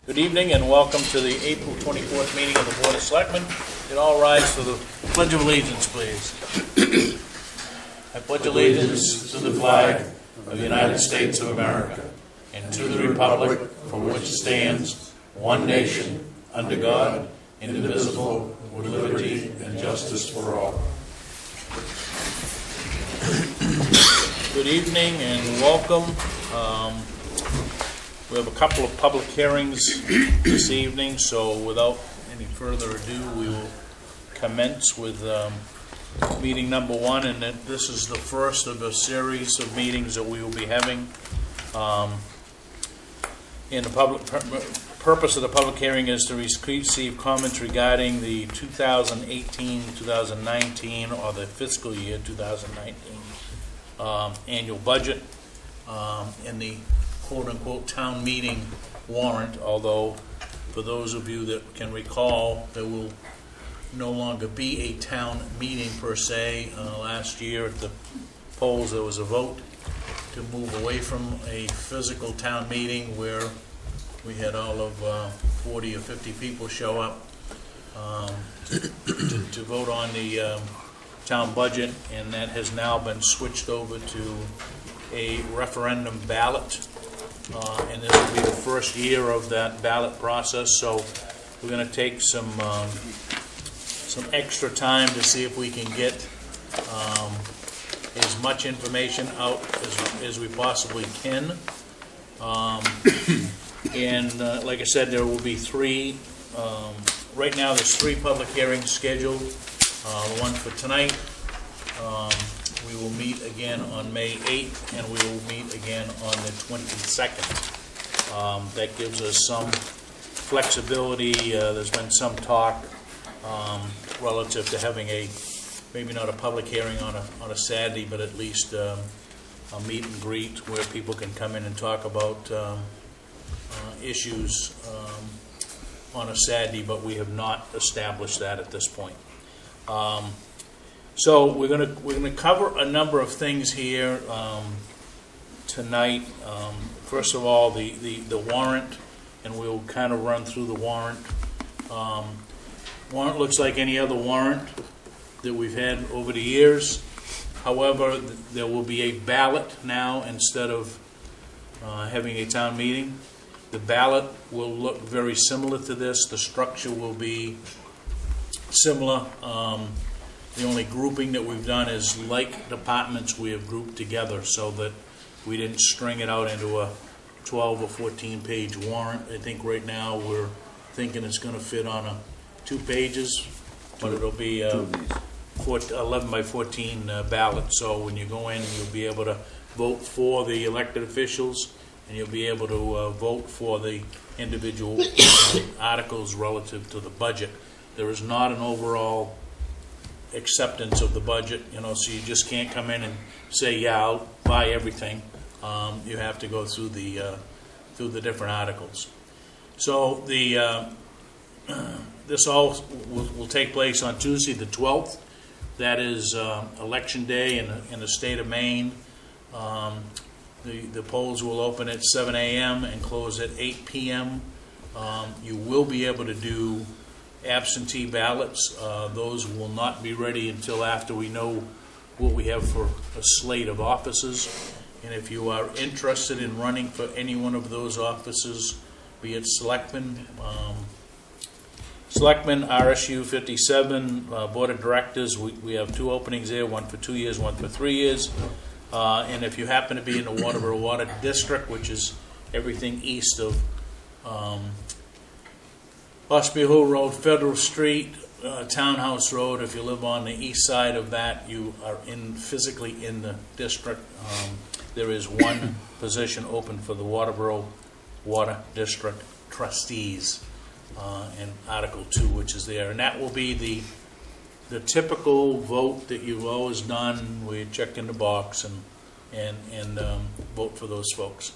Good evening and welcome to the April 24th meeting of the Board of Selectmen. You'd all rise for the Pledge of Allegiance, please. I pledge allegiance to the flag of the United States of America and to the republic for which it stands, one nation, under God, indivisible, with liberty and justice for all. Good evening and welcome. We have a couple of public hearings this evening, so without any further ado, we will commence with meeting number one, and this is the first of a series of meetings that we will be having. In the purpose of the public hearing is to receive comments regarding the 2018-2019 or the fiscal year 2019 annual budget and the quote-unquote town meeting warrant, although for those of you that can recall, there will no longer be a town meeting per se. Last year at the polls there was a vote to move away from a physical town meeting where we had all of 40 or 50 people show up to vote on the town budget, and that has now been switched over to a referendum ballot. And this will be the first year of that ballot process, so we're going to take some extra time to see if we can get as much information out as we possibly can. And like I said, there will be three. Right now, there's three public hearings scheduled. The one for tonight. We will meet again on May 8th, and we will meet again on the 22nd. That gives us some flexibility. There's been some talk relative to having maybe not a public hearing on a Saturday, but at least a meet and greet where people can come in and talk about issues on a Saturday, but we have not established that at this point. So we're gonna cover a number of things here tonight. First of all, the warrant, and we'll kind of run through the warrant. Warrant looks like any other warrant that we've had over the years. However, there will be a ballot now instead of having a town meeting. The ballot will look very similar to this. The structure will be similar. The only grouping that we've done is, like departments, we have grouped together so that we didn't string it out into a 12 or 14 page warrant. I think right now we're thinking it's going to fit on 2 pages, but it'll be 11 by 14 ballot. So when you go in, you'll be able to vote for the elected officials, and you'll be able to vote for the individual articles relative to the budget. There is not an overall acceptance of the budget, so you just can't come in and say, yeah, I'll buy everything. You have to go through the different articles. So this all will take place on Tuesday the 12th. That is election day in the state of Maine. The polls will open at 7 a.m. and close at 8 p.m. You will be able to do absentee ballots. Those will not be ready until after we know what we have for a slate of offices. And if you are interested in running for any one of those offices, be it Selectmen, RSU 57, Board of Directors, we have 2 openings there, one for 2 years, one for 3 years. And if you happen to be in the Waterboro Water District, which is everything east of Ospey Hill Road, Federal Street, Townhouse Road. If you live on the east side of that, you are physically in the district. There is one position open for the Waterboro Water District Trustees in Article 2, which is there. And that will be the typical vote that you've always done. We check in the box and vote for those folks.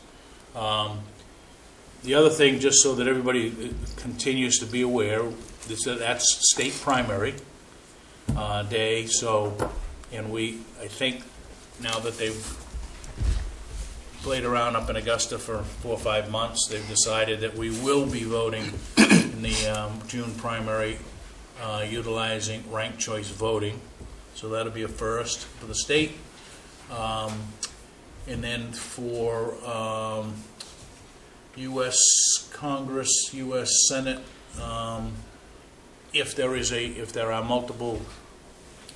The other thing, just so that everybody continues to be aware, that's state primary day. So, and I think now that they've played around up in Augusta for 4 or 5 months. They've decided that we will be voting in the June primary utilizing ranked choice voting. So that'll be a first for the state. And then for U.S. Congress, U.S. Senate, if there are multiple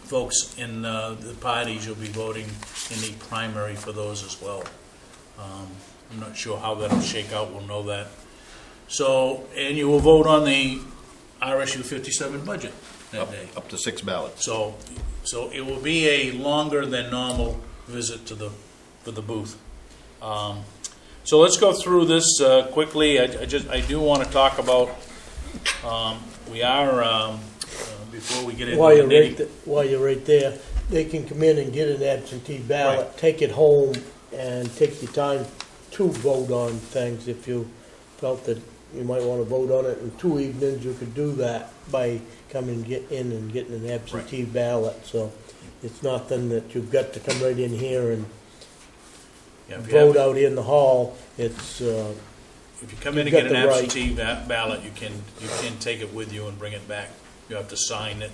folks in the parties, you'll be voting in the primary for those as well. I'm not sure how that'll shake out. We'll know that. So, and you will vote on the RSU 57 budget that day. Up to 6 ballots. So it will be a longer than normal visit to the booth. So let's go through this quickly. I do want to talk about. We are before we get into while you're right there, they can come in and get an absentee ballot, right. Take it home, and take the time to vote on things. If you felt that you might want to vote on it in 2 evenings, you could do that by coming in and getting an absentee ballot. So it's nothing that you've got to come right in here and vote out in the hall. It's if you come in and get an absentee ballot, you can take it with you and bring it back. You have to sign it.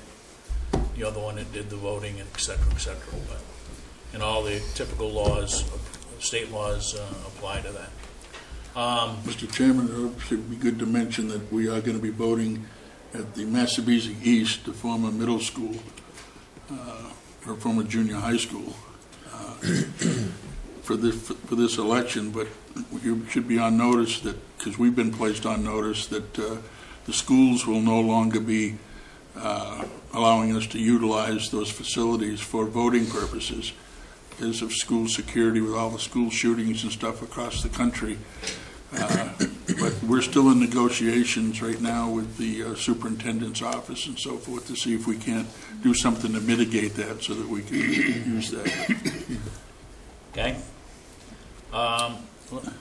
You're the one that did the voting, and et cetera, et cetera. But, and all the typical laws, state laws, apply to that. Mr. Chairman, it should be good to mention that we are going to be voting at the Massabesic East, the former middle school, or former junior high school, for this election. But you should be on notice that, because we've been placed on notice that the schools will no longer be allowing us to utilize those facilities for voting purposes because of school security with all the school shootings and stuff across the country. But we're still in negotiations right now with the superintendent's office and so forth to see if we can't do something to mitigate that so that we can use that. Okay.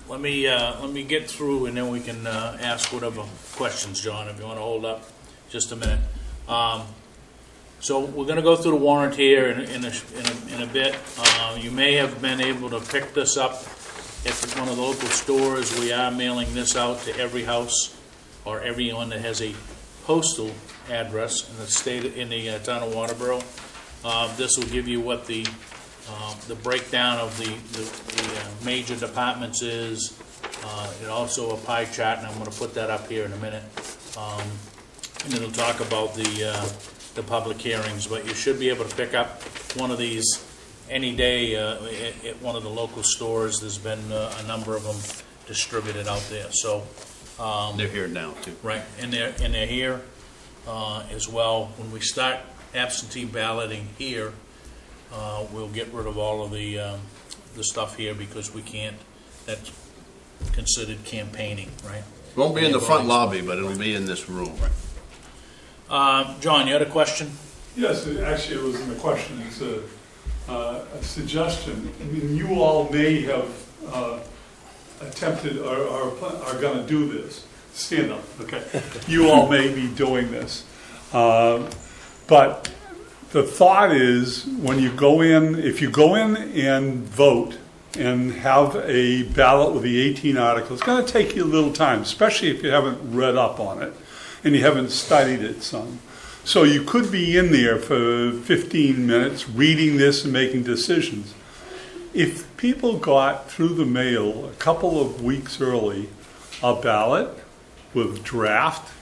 Let me get through, and then we can ask whatever questions, John, if you want to hold up just a minute. So we're going to go through the warrant here in a bit. You may have been able to pick this up at one of the local stores. We are mailing this out to every house or everyone that has a postal address in the state, in the town of Waterboro. This will give you what the breakdown of the major departments is. And also a pie chart, and I'm going to put that up here in a minute. And it'll talk about the public hearings. But you should be able to pick up one of these any day at one of the local stores. There's been a number of them distributed out there. So they're here now too. Right, and they're here as well. When we start absentee balloting here, we'll get rid of all of the stuff here because we can't. That's considered campaigning, right? It won't be in the front lobby, but it'll be in this room. John, you had a question? Yes, actually it wasn't a question. It's a suggestion. I mean, you all may have attempted or are going to do this. Stand up, okay? You all may be doing this. But the thought is when you go in, if you go in and vote and have a ballot with the 18 articles, it's going to take you a little time, especially if you haven't read up on it and you haven't studied it some. So you could be in there for 15 minutes reading this and making decisions. If people got through the mail a couple of weeks early a ballot with draft,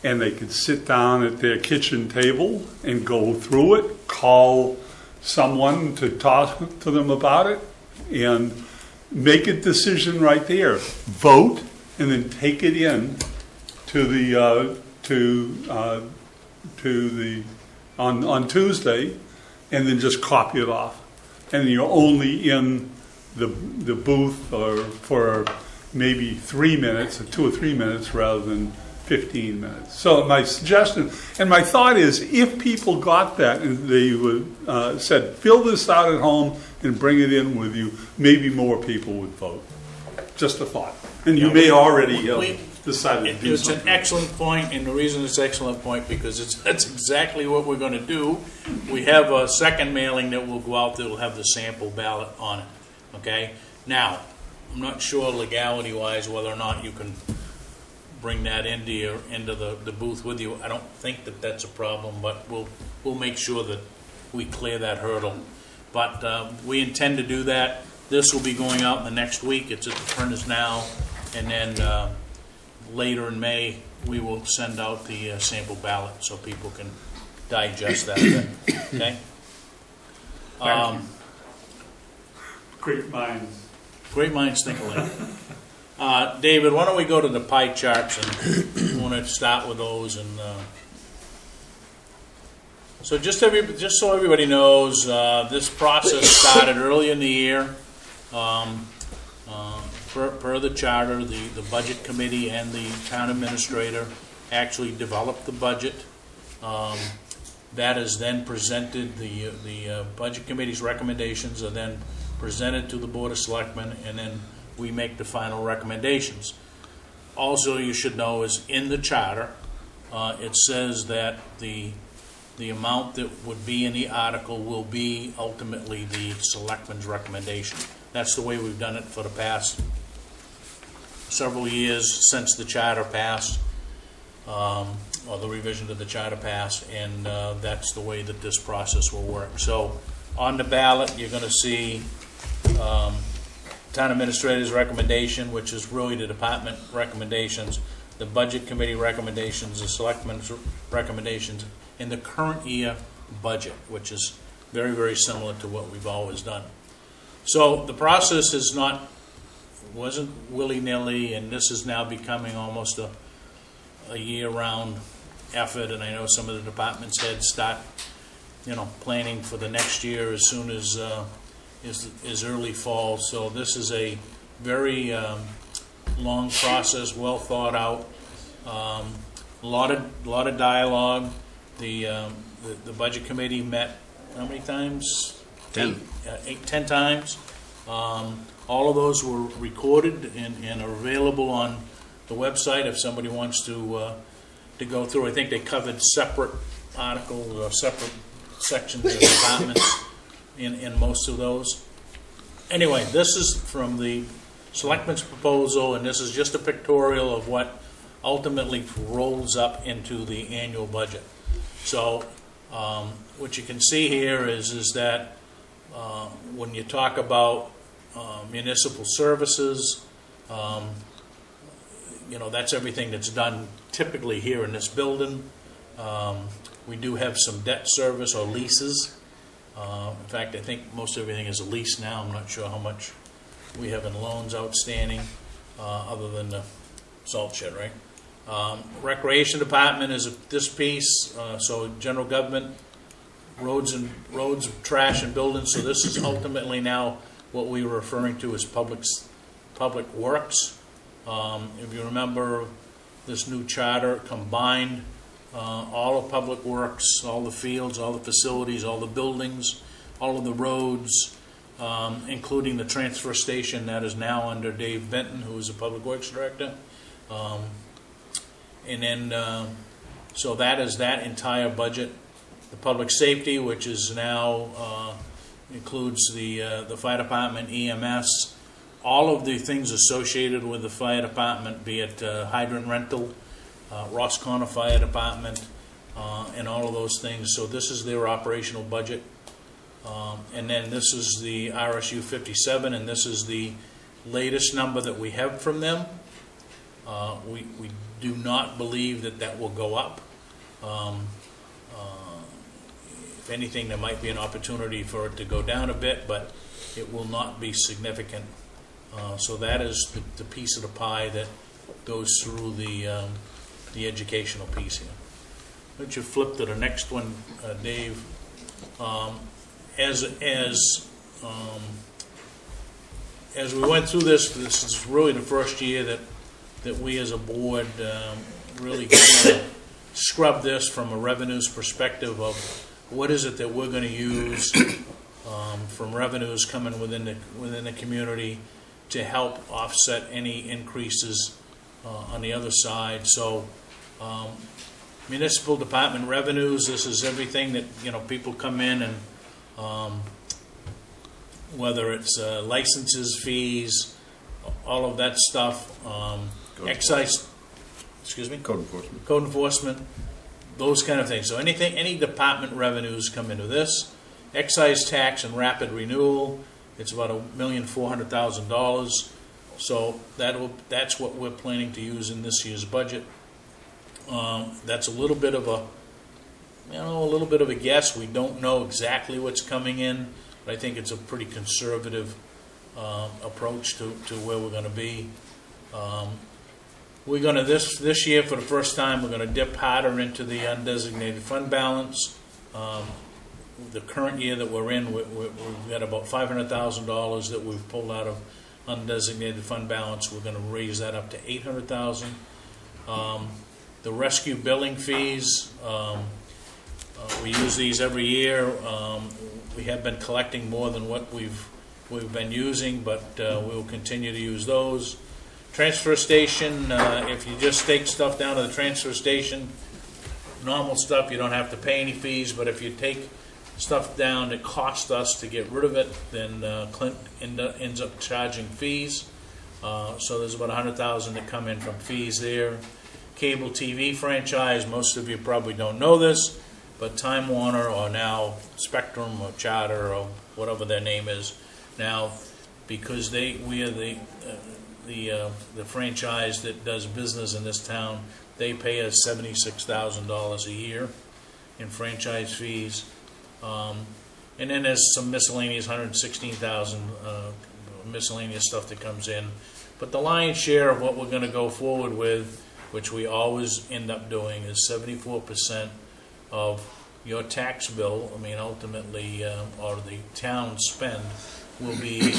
and they could sit down at their kitchen table and go through it, call someone to talk to them about it, and make a decision right there. Vote, and then take it in to the on Tuesday, and then just copy it off. And you're only in the booth or for maybe 3 minutes, or 2 or 3 minutes, rather than 15 minutes. So my suggestion, and my thought is, if people got that and they would said, fill this out at home and bring it in with you, maybe more people would vote. Just a thought. And you may already decided to do it's something. It's an excellent point, and the reason it's an excellent point because that's exactly what we're going to do. We have a second mailing that will go out that will have the sample ballot on it. Okay? Now, I'm not sure legality-wise whether or not you can bring that into the booth with you. I don't think that that's a problem, but we'll make sure that we clear that hurdle. But we intend to do that. This will be going out in the next week. It's at the printers now, and then later in May we will send out the sample ballot so people can digest that a bit. Okay. Thank you. Great minds. Great minds think alike. David, why don't we go to the pie charts, and want to start with those. And so just so everybody knows, this process started early in the year. Per the charter, the budget committee and the town administrator actually developed the budget. That is then presented, the budget committee's recommendations are then presented to the Board of Selectmen, and then we make the final recommendations. Also, you should know is in the charter, it says that the amount that would be in the article will be ultimately the Selectmen's recommendation. That's the way we've done it for the past several years since the charter passed, or the revision to the charter passed, and that's the way that this process will work. So on the ballot, you're going to see town administrator's recommendation, which is really the department recommendations, the budget committee recommendations, the selectmen's recommendations, in the current year budget, which is very, very similar to what we've always done. So the process wasn't willy-nilly, and this is now becoming almost a year-round effort, and I know some of the departments heads start, planning for the next year as soon as early fall. So this is a very long process, well thought out, a lot of dialogue. The budget committee met how many times? 10. 10 times. All of those were recorded and are available on the website if somebody wants to go through. I think they covered separate articles or separate sections of departments in most of those. Anyway, this is from the Selectmen's proposal, and this is just a pictorial of what ultimately rolls up into the annual budget. So what you can see here is that when you talk about municipal services, that's everything that's done typically here in this building. We do have some debt service or leases. In fact, I think most everything is a lease now. I'm not sure how much we have in loans outstanding, other than the salt shed, right? Recreation department is this piece. So general government, roads, trash, and buildings. So this is ultimately now what we were referring to as public works. If you remember, this new charter combined all of public works, all the fields, all the facilities, all the buildings, all of the roads, including the transfer station that is now under Dave Benton, who is the public works director. And then, so that is that entire budget. The public safety, which is now includes the fire department, EMS, all of the things associated with the fire department, be it hydrant rental, Roscona Fire Department, and all of those things. So this is their operational budget. And then this is the RSU 57, and this is the latest number that we have from them. We do not believe that will go up. If anything, there might be an opportunity for it to go down a bit, but it will not be significant. So that is the piece of the pie that goes through the educational piece here. Why don't you flip to the next one, Dave? As we went through this is really the first year that we as a board really kind of scrub this from a revenues perspective of what is it that we're going to use from revenues coming within the community to help offset any increases on the other side. So municipal department revenues, this is everything that people come in and whether it's licenses, fees, all of that stuff, excise, excuse me? Code enforcement. Code enforcement, those kind of things. So anything, any department revenues come into this. Excise tax and rapid renewal, it's about $1,400,000. So that's what we're planning to use in this year's budget. That's a little bit of a, a little bit of a guess. We don't know exactly what's coming in, but I think it's a pretty conservative approach to where we're going to be. We're going to this year for the first time we're going to dip harder into the undesignated fund balance. The current year that we're in, we've got about $500,000 that we've pulled out of undesignated fund balance. We're going to raise that up to $800,000. The rescue billing fees, we use these every year. We have been collecting more than what we've been using, but we'll continue to use those. Transfer station, if you just take stuff down to the transfer station, normal stuff, you don't have to pay any fees, but if you take stuff down that cost us to get rid of it, then Clint ends up charging fees. So there's about $100,000 that come in from fees there. Cable TV franchise, most of you probably don't know this, but Time Warner, or now Spectrum or Charter or whatever their name is now, because we are the franchise that does business in this town, they pay us $76,000 a year in franchise fees. And then there's some miscellaneous, $116,000 miscellaneous stuff that comes in. But the lion's share of what we're going to go forward with, which we always end up doing, is 74% of your tax bill, ultimately, or the town spend, will be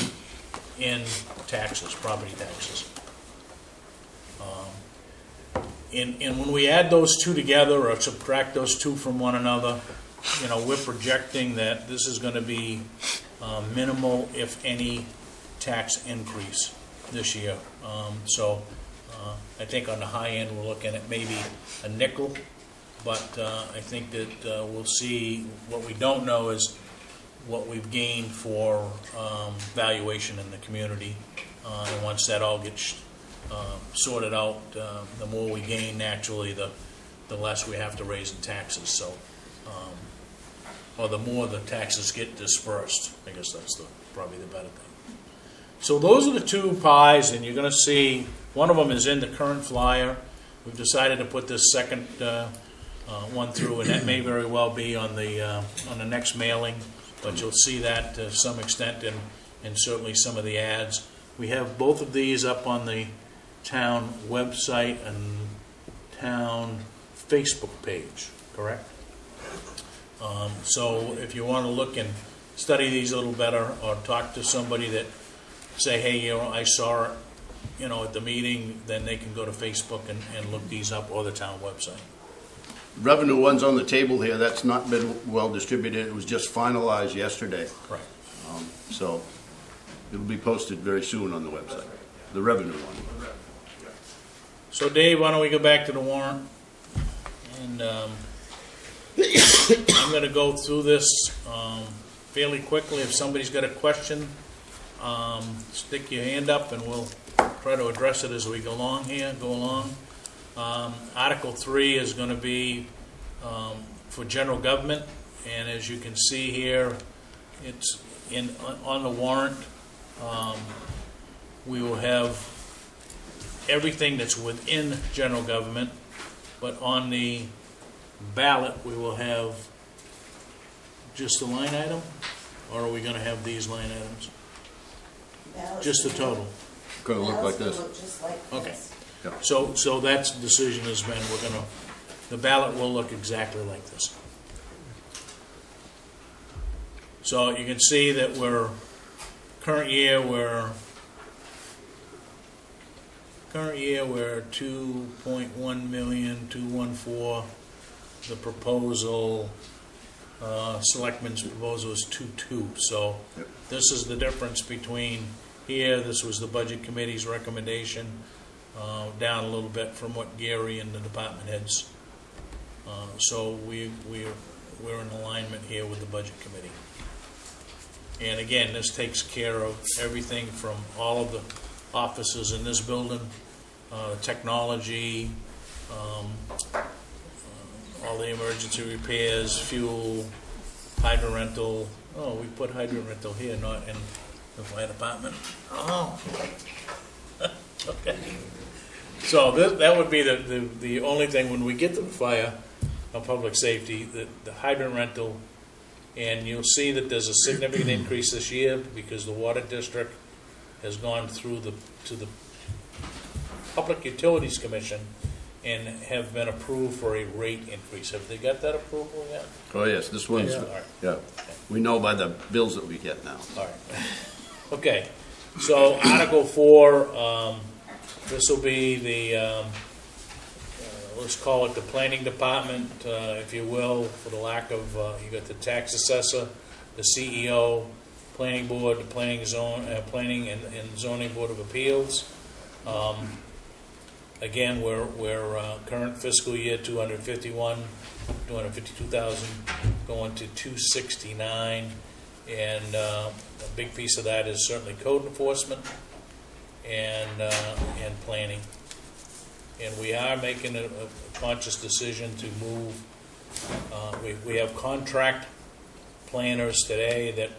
in taxes, property taxes. And when we add those two together or subtract those two from one another, we're projecting that this is going to be minimal, if any, tax increase this year. I think on the high end we're looking at maybe a nickel, but I think that we'll see. What we don't know is what we've gained for valuation in the community, and once that all gets sorted out, the more we gain naturally, the less we have to raise in taxes. So, or the more the taxes get dispersed. I guess that's probably the better thing. So those are the two pies, and you're going to see one of them is in the current flyer. We've decided to put this second one through, and that may very well be on the next mailing, but you'll see that to some extent in certainly some of the ads. We have both of these up on the town website and town Facebook page, correct? So if you want to look and study these a little better, or talk to somebody that say, hey, I saw it, at the meeting, then they can go to Facebook and look these up, or the town website. Revenue one's on the table here. That's not been well distributed. It was just finalized yesterday. Right. So it'll be posted very soon on the website, the revenue one. So Dave, why don't we go back to the warrant? And I'm going to go through this fairly quickly. If somebody's got a question, stick your hand up and we'll try to address it as we go along. Article 3 is going to be for general government, and as you can see here, it's on the warrant. We will have everything that's within general government, but on the ballot we will have just the line item, or are we going to have these line items? Just the total. Going to look like this. Just like Okay. this. Yeah. So that's the decision has been, the ballot will look exactly like this. So you can see that current year we're 2.1,214,000. The proposal, Selectmen's proposal is 2.2. So Yep. This is the difference between here. This was the budget committee's recommendation, down a little bit from what Gary and the department heads. So we're in alignment here with the budget committee. And again, this takes care of everything from all of the offices in this building, technology, all the emergency repairs, fuel, hydrant rental. Oh, we put hydrant rental here, not in the fire department. Oh. Okay. So that would be the only thing when we get to the fire or public safety, the hydrant rental, and you'll see that there's a significant increase this year because the water district has gone through to the Public Utilities Commission and have been approved for a rate increase. Have they got that approval yet? Oh, yes, this one's, Yeah. All right. yeah. We know by the bills that we get now. All right. Okay, so Article 4, this will be the, let's call it the planning department, if you will, for the lack of, you got the tax assessor, the CEO, planning board, the planning and zoning board of appeals. Again, we're current fiscal year 252,000, going to 269, and a big piece of that is certainly code enforcement and planning. And we are making a conscious decision to move. We have contract planners today that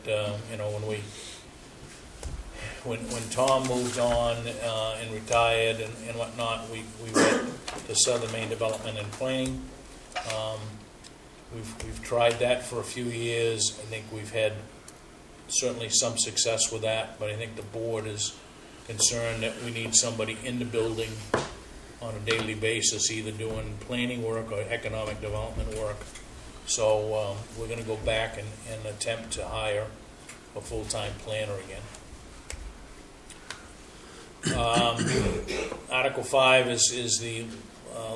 when Tom moved on and retired and whatnot, we went to Southern Maine Development and Planning. We've tried that for a few years. I think we've had certainly some success with that, but I think the board is concerned that we need somebody in the building on a daily basis, either doing planning work or economic development work. So we're going to go back and attempt to hire a full-time planner again. Article 5 is the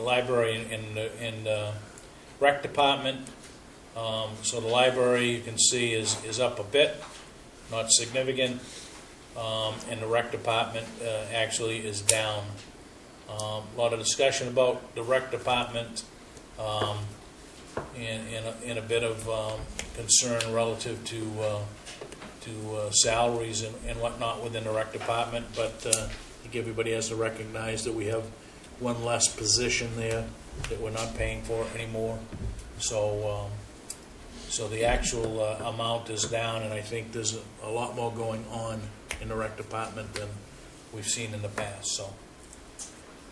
library and rec department. So the library, you can see, is up a bit, not significant, and the rec department actually is down. A lot of discussion about the rec department, and a bit of concern relative to salaries and whatnot within the rec department, but I think everybody has to recognize that we have one less position there that we're not paying for anymore. So the actual amount is down, and I think there's a lot more going on in the rec department than we've seen in the past. So.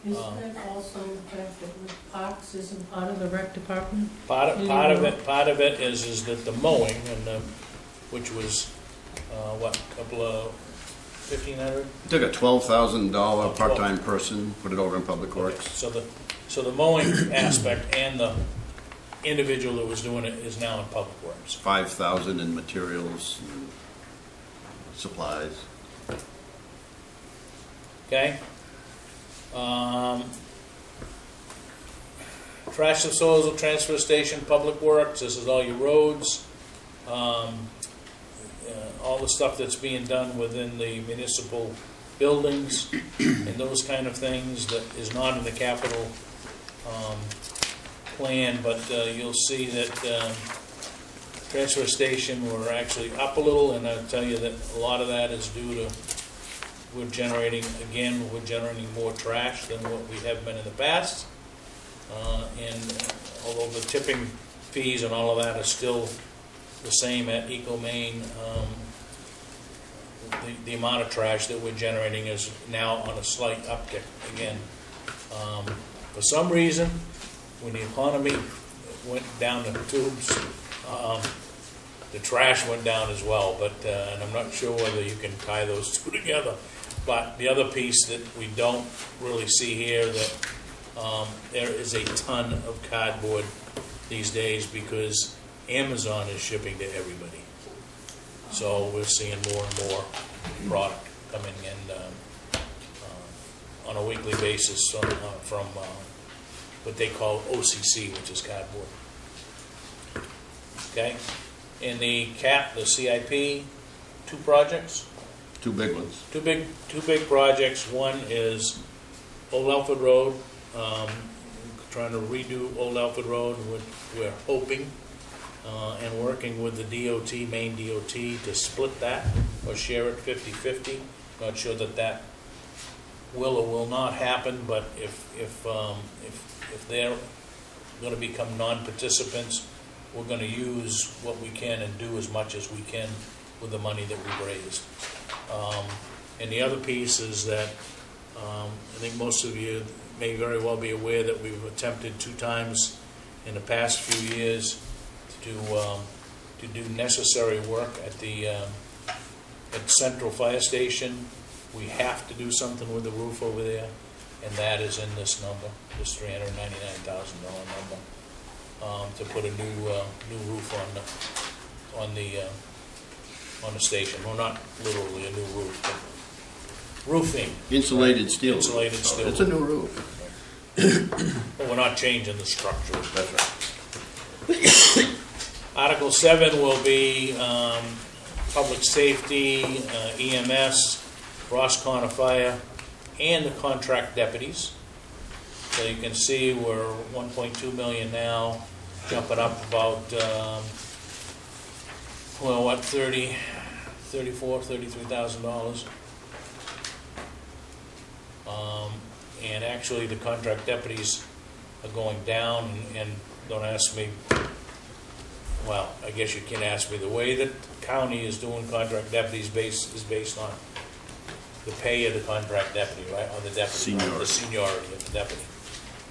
Isn't that also the fact that the parks isn't part of the rec department? Part of it is that the mowing and which was a couple of $1,500. Took a $12,000 part-time person, put it over in Public Works. So the mowing aspect and the individual that was doing it is now in Public Works. $5,000 in materials and supplies. Okay. Trash disposal, transfer station, Public Works. This is all your roads. All the stuff that's being done within the municipal buildings and those kind of things that is not in the capital plan, but you'll see that transfer station, we're actually up a little, and I'll tell you that a lot of that is due to we're generating more trash than what we have been in the past, and although the tipping fees and all of that are still the same at EcoMaine, the amount of trash that we're generating is now on a slight uptick again. For some reason, when the economy went down the tubes, the trash went down as well, but and I'm not sure whether you can tie those two together. But the other piece that we don't really see here, that there is a ton of cardboard these days because Amazon is shipping to everybody. So we're seeing more and more product coming in on a weekly basis from what they call OCC, which is cardboard. Okay? In the CIP, 2 projects. 2 big ones. Two big projects. One is Old Alford Road. Trying to redo Old Alford Road. We're hoping and working with the DOT, Maine DOT, to split that or share it 50-50. Not sure that will or will not happen, but if they're gonna become non-participants, we're gonna use what we can and do as much as we can with the money that we've raised. And the other piece is that, I think most of you may very well be aware that we've attempted 2 times in the past few years to do necessary work at the at Central Fire Station. We have to do something with the roof over there, and that is in this number, this $399,000 number, to put a new roof on the station. Well, not literally a new roof, but roofing. Insulated steel. Insulated steel. It's a new roof. But we're not changing the structure. That's right. Article 7 will be public safety, EMS, Ross Corner Fire, and the contract deputies. So you can see we're 1.2 million now, jumping up about, $33,000. And actually, the contract deputies are going down, and don't ask me, well, I guess you can ask me, the way that the county is doing contract deputies is based on the pay of the contract deputy, right, or the deputy, the seniority of the deputy.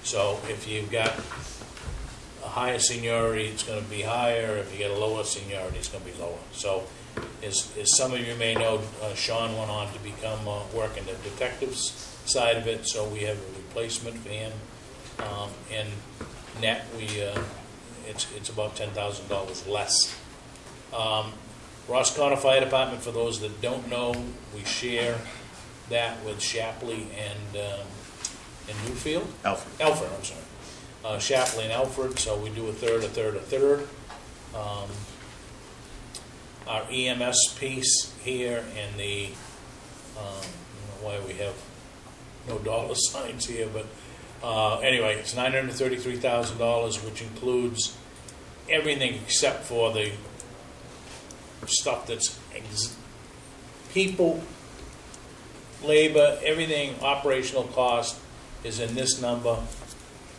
So if you've got a higher seniority, it's going to be higher. If you get a lower seniority, it's going to be lower. So as some of you may know, Sean went on to become work in the detectives side of it, so we have a replacement for him. And net, it's about $10,000 less. Ross Corner Fire Department, for those that don't know, we share that with Shapley and Newfield? Alfred. Alfred, I'm sorry. Shapley and Alfred, so we do a third. Our EMS piece here and the, I don't know why we have no dollar signs here, but anyway, it's $933,000, which includes everything except for the stuff that's people, labor, everything, operational cost is in this number.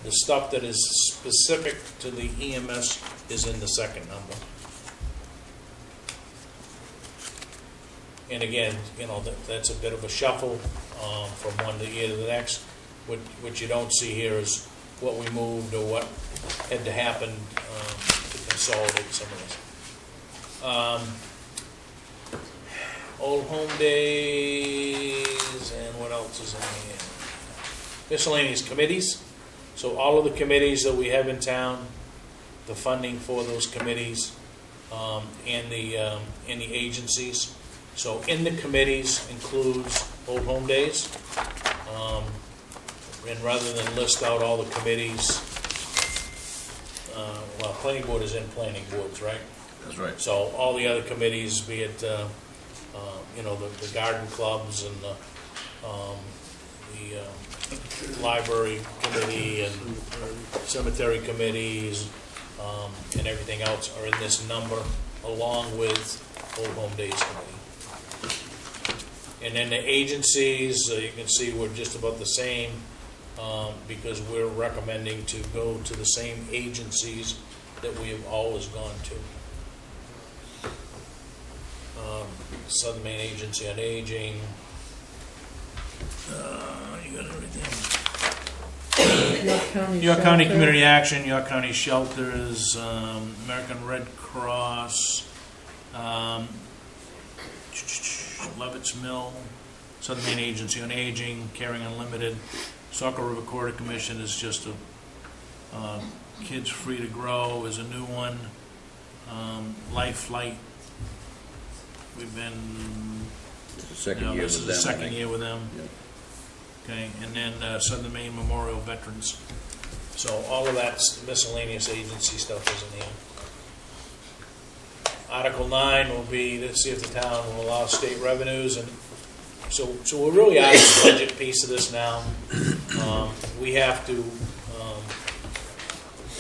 The stuff that is specific to the EMS is in the second number. And again, you know, that's a bit of a shuffle from one year to the next. What you don't see here is what we moved or what had to happen to consolidate some of this. Old home days, and what else is in here? Miscellaneous committees. So all of the committees that we have in town, the funding for those committees, and the agencies. So in the committees includes Old Home Days, and rather than list out all the committees, well, planning board is in planning boards, right? That's right. So all the other committees, be it you know, the garden clubs and the library committee and cemetery committees and everything else are in this number, along with Old Home Days Committee. And then the agencies, you can see we're just about the same because we're recommending to go to the same agencies that we have always gone to. Southern Maine Agency on Aging. You got everything. York County Community Action, York County Shelters, American Red Cross, Levitt's Mill, Southern Maine Agency on Aging, Caring Unlimited, Saco River Corridor Commission is just a Kids Free to Grow is a new one. Life Flight, we've been It's the second year this with is them. the second year with them. Yep. Okay, and then Southern Maine Memorial Veterans. So all of that miscellaneous agency stuff is in here. Article 9 will be to see if the town will allow state revenues, and so we're really out of the budget piece of this now. We have to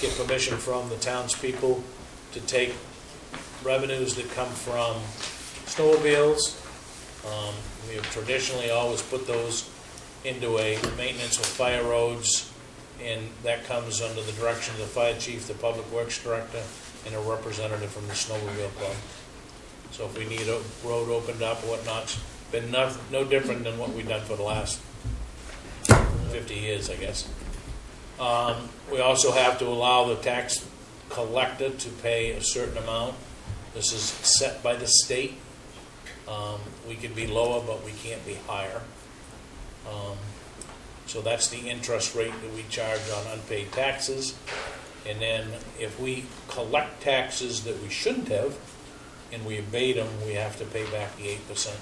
get permission from the townspeople to take revenues that come from snowmobiles. We have traditionally always put those into a maintenance of fire roads, and that comes under the direction of the fire chief, the public works director, and a representative from the snowmobile club. So if we need a road opened up or whatnot, it's been no different than what we've done for the last 50 years, I guess. We also have to allow the tax collector to pay a certain amount. This is set by the state. We can be lower, but we can't be higher. So that's the interest rate that we charge on unpaid taxes. And then if we collect taxes that we shouldn't have, and we abate them, we have to pay back the 8%.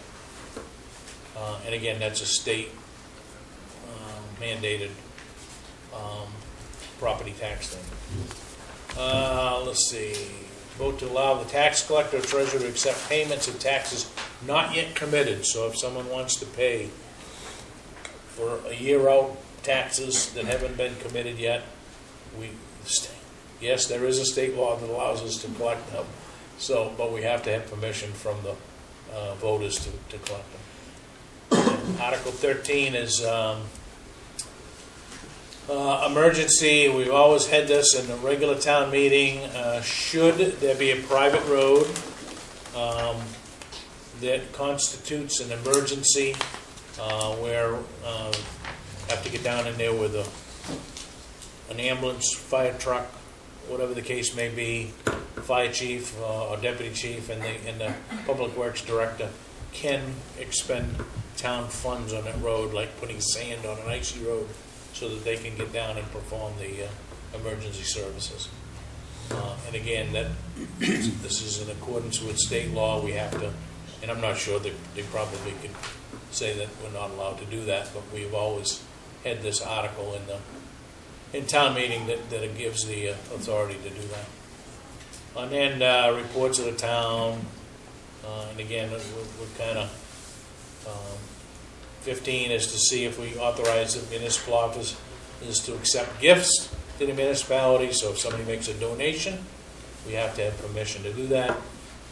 And again, that's a state mandated property tax thing. Let's see. Vote to allow the tax collector or treasurer to accept payments of taxes not yet committed. So if someone wants to pay for a year out taxes that haven't been committed yet, yes, there is a state law that allows us to collect them. So, but we have to have permission from the voters to collect them. Article 13 is emergency. We've always had this in the regular town meeting. Should there be a private road that constitutes an emergency, where have to get down in there with an ambulance, fire truck, whatever the case may be, fire chief or deputy chief and the public works director can expend town funds on that road, like putting sand on an icy road, so that they can get down and perform the emergency services. And again, this is in accordance with state law. We have to, and I'm not sure that they probably could say that we're not allowed to do that, but we've always had this article in town meeting that it gives the authority to do that. And then reports of the town, and again, we're kind of 15 is to see if we authorize the municipal office is to accept gifts to the municipality. So if somebody makes a donation, we have to have permission to do that.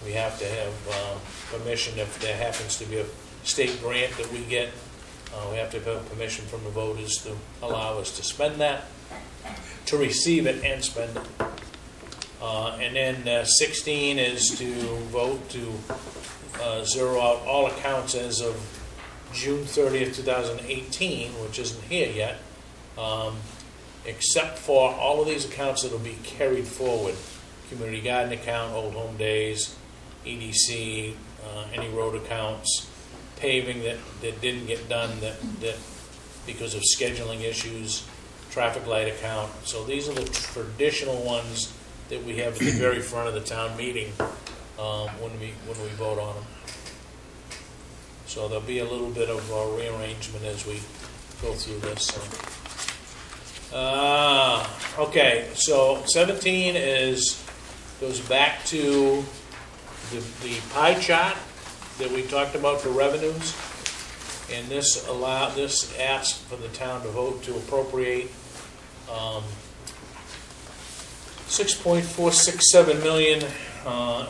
We have to have permission if there happens to be a state grant that we get. We have to have permission from the voters to allow us to spend that, to receive it and spend it. And then 16 is to vote to zero out all accounts as of June 30th, 2018, which isn't here yet, except for all of these accounts that will be carried forward. Community garden account, old home days, EDC, any road accounts, paving that didn't get done that because of scheduling issues, traffic light account. So these are the traditional ones that we have at the very front of the town meeting when we vote on them. So there'll be a little bit of rearrangement as we go through this. Okay, so 17 goes back to the pie chart that we talked about for revenues, and this asks for the town to vote to appropriate $6.467 million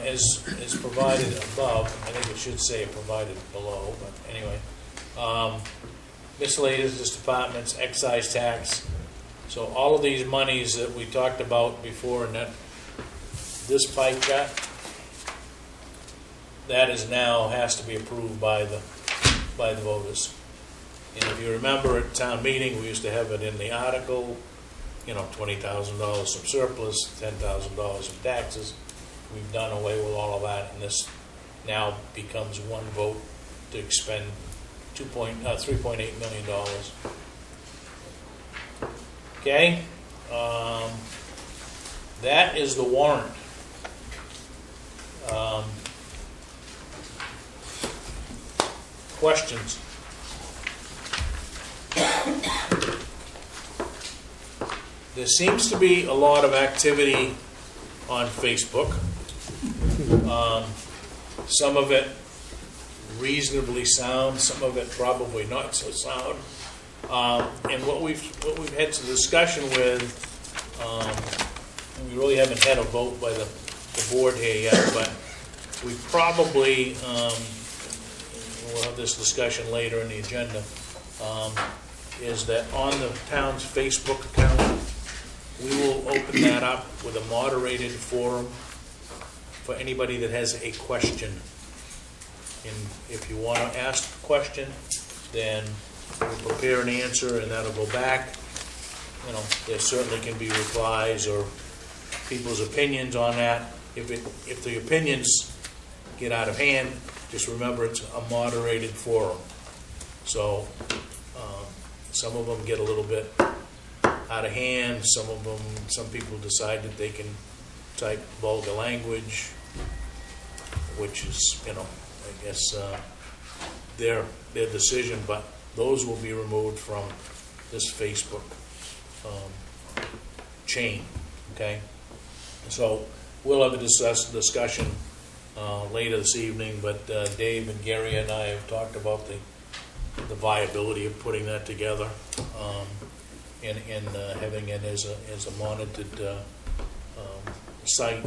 as provided above. I think it should say provided below, but anyway. Miscellaneous departments, excise tax. So all of these monies that we talked about before in this pie chart, that is now has to be approved by the voters. And if you remember at town meeting, we used to have it in the article, $20,000 from surplus, $10,000 from taxes. We've done away with all of that, and this now becomes one vote to expend $3.8 million. Okay, that is the warrant. Questions? There seems to be a lot of activity on Facebook. Some of it reasonably sound, some of it probably not so sound. And what we've had some discussion with, and we really haven't had a vote by the board here yet, but we probably, we'll have this discussion later in the agenda, is that on the town's Facebook account, we will open that up with a moderated forum for anybody that has a question. And if you want to ask a question, then we'll prepare an answer and that'll go back. You know, there certainly can be replies or people's opinions on that. If the opinions get out of hand, just remember it's a moderated forum. So some of them get a little bit out of hand. Some people decide that they can type vulgar language, which is, you know, I guess their decision. But those will be removed from this Facebook chain. Okay, so we'll have a discussion later this evening. But Dave and Gary and I have talked about the viability of putting that together, and having it as a monitored site.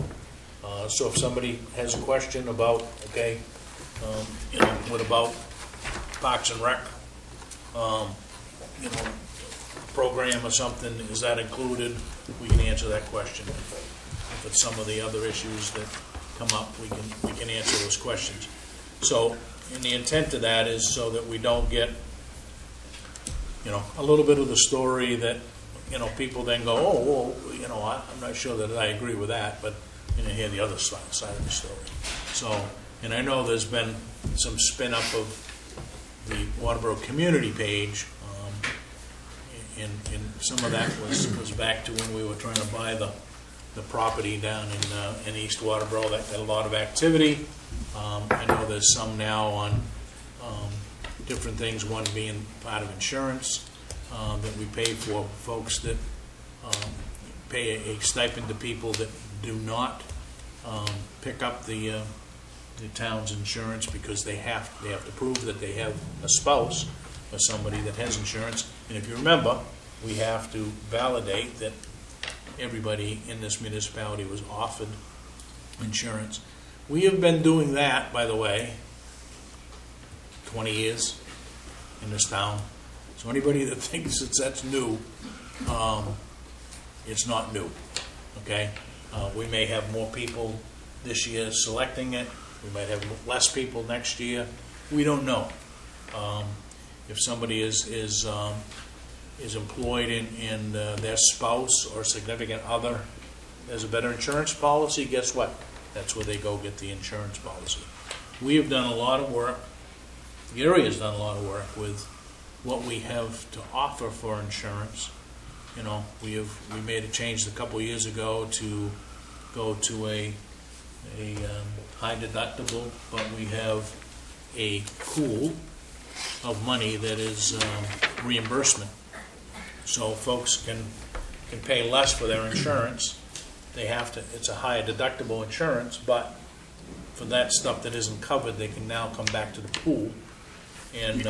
So if somebody has a question about, okay, you know, what about Parks and Rec, you know, program or something, is that included? We can answer that question. If it's some of the other issues that come up, we can answer those questions. So, and the intent of that is so that we don't get, you know, a little bit of the story that, you know, people then go, oh, well, you know, I'm not sure that I agree with that, but you know, hear the other side of the story. So, and I know there's been some spin up of the Waterboro community page, and some of that was back to when we were trying to buy the property down in East Waterboro. That got a lot of activity. I know there's some now on different things, one being part of insurance that we pay for folks that pay a stipend to people that do not pick up the town's insurance because they have to prove that they have a spouse or somebody that has insurance. And if you remember, we have to validate that everybody in this municipality was offered insurance. We have been doing that, by the way, 20 years in this town. So anybody that thinks that's new, it's not new, okay? We may have more people this year selecting it. We might have less people next year. We don't know. If somebody is employed in their spouse or significant other has a better insurance policy, guess what? That's where they go get the insurance policy. We have done a lot of work. Gary has done a lot of work with what we have to offer for insurance. You know, we made a change a couple of years ago to go to a high deductible, but we have a pool of money that is reimbursement. So folks can pay less for their insurance. They have to, it's a higher deductible insurance, but for that stuff that isn't covered, they can now come back to the pool and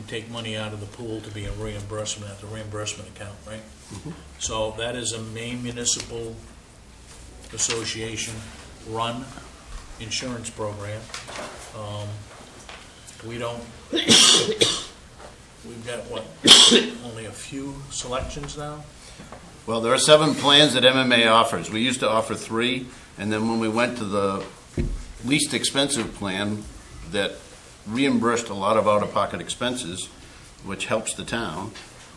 take money out of the pool to be a reimbursement at the reimbursement account, right? Mm-hmm. So that is a Maine Municipal Association run insurance program. We've got what, only a few selections now? Well, there are 7 plans that MMA offers. We used to offer 3, and then when we went to the least expensive plan that reimbursed a lot of out-of-pocket expenses, which helps the town,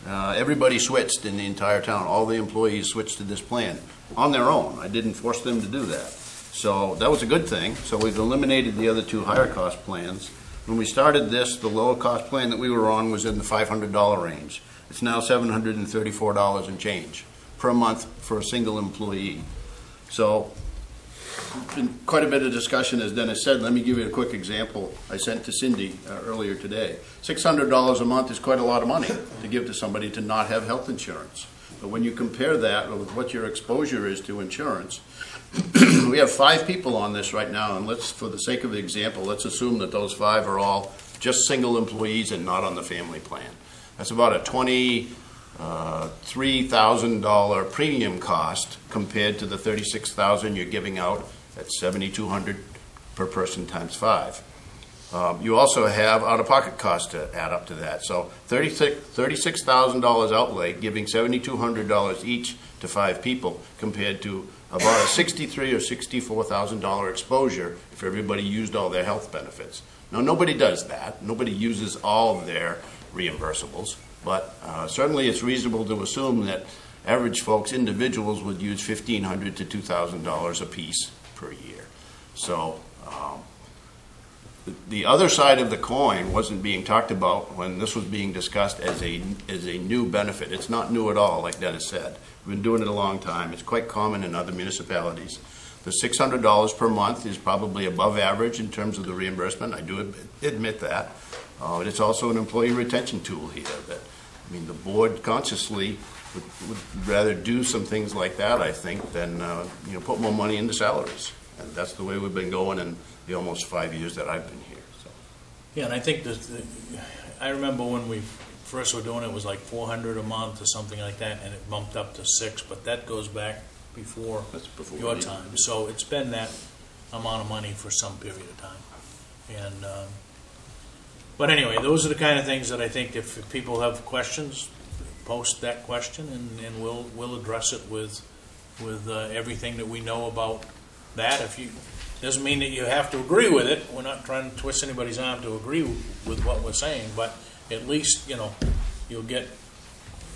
everybody switched in the entire town. All the employees switched to this plan on their own. I didn't force them to do that. So that was a good thing. So we've eliminated the other 2 higher cost plans. When we started this, the lower cost plan that we were on was in the $500 range. It's now $734 and change per month for a single employee. So been quite a bit of discussion, as Dennis said. Let me give you a quick example I sent to Cindy earlier today. $600 a month is quite a lot of money to give to somebody to not have health insurance. But when you compare that with what your exposure is to insurance, we have 5 people on this right now, and let's, for the sake of the example, let's assume that those 5 are all just single employees and not on the family plan. That's about a $23,000 premium cost compared to the $36,000 you're giving out at $7,200 per person times 5. You also have out-of-pocket costs to add up to that. So $36,000 outlay, giving $7,200 each to 5 people, compared to about a $63,000 or $64,000 exposure if everybody used all their health benefits. Now, nobody does that. Nobody uses all of their reimbursables, but certainly it's reasonable to assume that average folks, individuals, would use $1,500 to $2,000 apiece per year. So the other side of the coin wasn't being talked about when this was being discussed as a new benefit. It's not new at all, like Dennis said. We've been doing it a long time. It's quite common in other municipalities. The $600 per month is probably above average in terms of the reimbursement. I do admit that. But it's also an employee retention tool here. The board consciously would rather do some things like that, I think, than put more money into salaries. And that's the way we've been going in the almost 5 years that I've been here. So. Yeah, and I think I remember when we first were doing it, it was like $400 a month or something like that, and it bumped up to $600, but that goes back before your time. So it's been that amount of money for some period of time. And but anyway, those are the kind of things that I think if people have questions, post that question, and we'll address it with everything that we know about that. Doesn't mean that you have to agree with it. We're not trying to twist anybody's arm to agree with what we're saying, but at least you'll get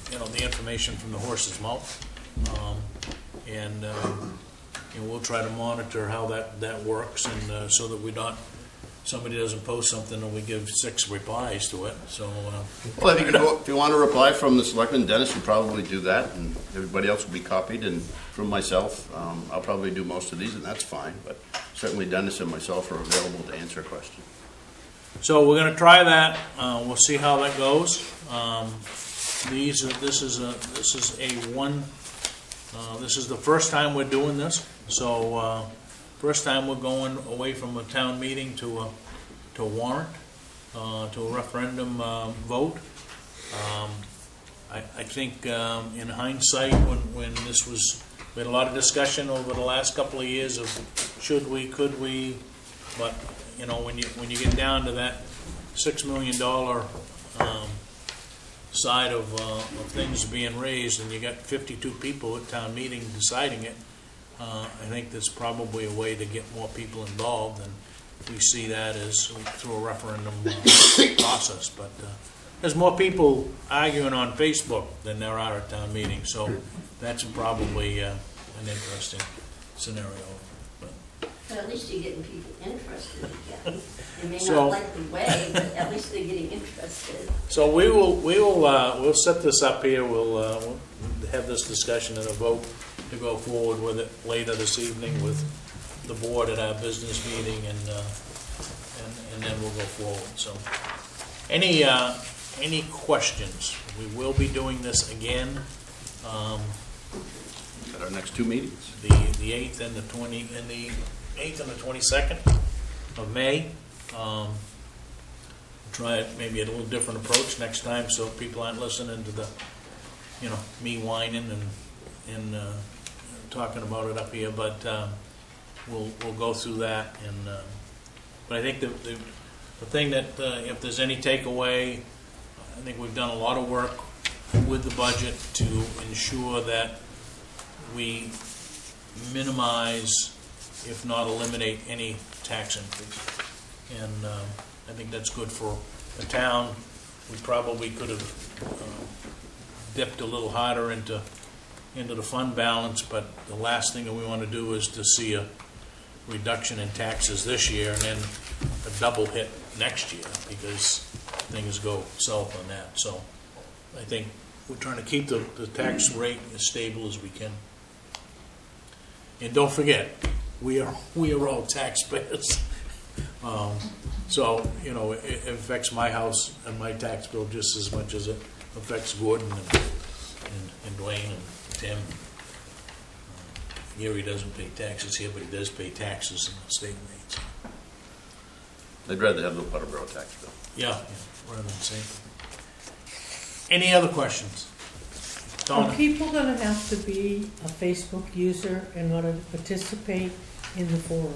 the information from the horse's mouth, and we'll try to monitor how that works, and so that somebody doesn't post something and we give 6 replies to it. So well, I think if you want to reply from the selectman, Dennis would probably do that, and everybody else will be copied. And from myself, I'll probably do most of these, and that's fine. But certainly Dennis and myself are available to answer a question. So we're going to try that. We'll see how that goes. This is the first time we're doing this. So first time we're going away from a town meeting to a warrant, to a referendum vote. I think in hindsight, when this was, we had a lot of discussion over the last couple of years of should we, could we, but when you get down to that $6 million side of things being raised, and you got 52 people at town meeting deciding it, I think there's probably a way to get more people involved, and we see that as through a referendum process. But there's more people arguing on Facebook than there are at town meetings, so that's probably an interesting scenario. But at least you're getting people interested again. They may not like the way, but at least they're getting interested. So we'll set this up here. We'll have this discussion and a vote to go forward with it later this evening with the board at our business meeting, and then we'll go forward. So, any questions? We will be doing this again. At our next 2 meetings, the 8th and the 8th and the 22nd of May. Try maybe a little different approach next time, so people aren't listening to the, me whining and talking about it up here. But we'll go through that, and but I think the thing that if there's any takeaway, I think we've done a lot of work with the budget to ensure that we minimize, if not eliminate, any tax increase. And I think that's good for the town. We probably could have dipped a little harder into the fund balance, but the last thing that we want to do is to see a reduction in taxes this year and then a double hit next year, because things go south on that. So I think we're trying to keep the tax rate as stable as we can. And don't forget, we are all taxpayers. So it affects my house and my tax bill just as much as it affects Gordon and Dwayne and Tim. Gary doesn't pay taxes here, but he does pay taxes in the state of Maine. So. I'd rather have the Waterboro tax bill. Yeah, rather than the same. Any other questions? Donna? Are people going to have to be a Facebook user in order to participate in the forum?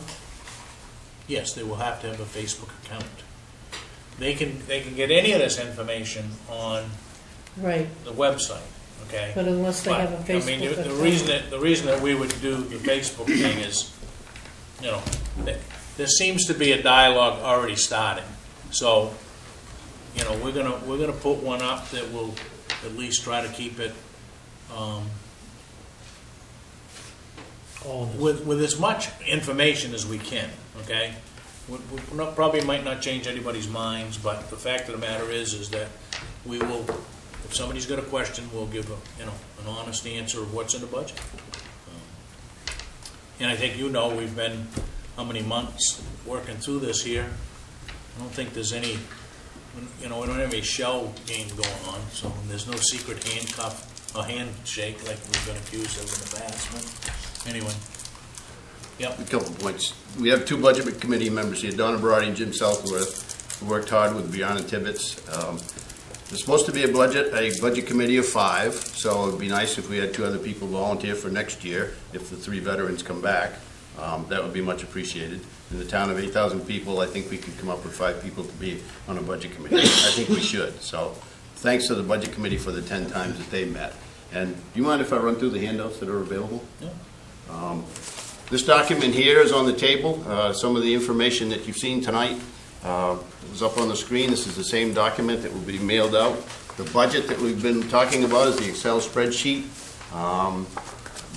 Yes, they will have to have a Facebook account. they can get any of this information on Right, the website, okay? but unless they have a But, I mean, Facebook the account. reason that we would do the Facebook thing is, you know, there seems to be a dialogue already starting. So, you know, we're gonna put one up that will at least try to keep it with as much information as we can, okay? We probably might not change anybody's minds, but the fact of the matter is that we will, if somebody's got a question, we'll give an honest answer of what's in the budget. And I think we've been, how many months working through this here? I don't think there's any, we don't have any shell game going on, so there's no secret handcuff or handshake like we've been accused of in the past, but anyway. Yep. A couple of points. We have two budget committee members here, Donna Brody and Jim Southworth, who worked hard with Beyond and Tibbetts. There's supposed to be a budget committee of 5, so it would be nice if we had 2 other people volunteer for next year, if the 3 veterans come back. That would be much appreciated. In the town of 8,000 people, I think we could come up with 5 people to be on a budget committee. I think we should. So thanks to the budget committee for the 10 times that they met. And do you mind if I run through the handouts that are available? Yeah. This document here is on the table. Some of the information that you've seen tonight is up on the screen. This is the same document that will be mailed out. The budget that we've been talking about is the Excel spreadsheet.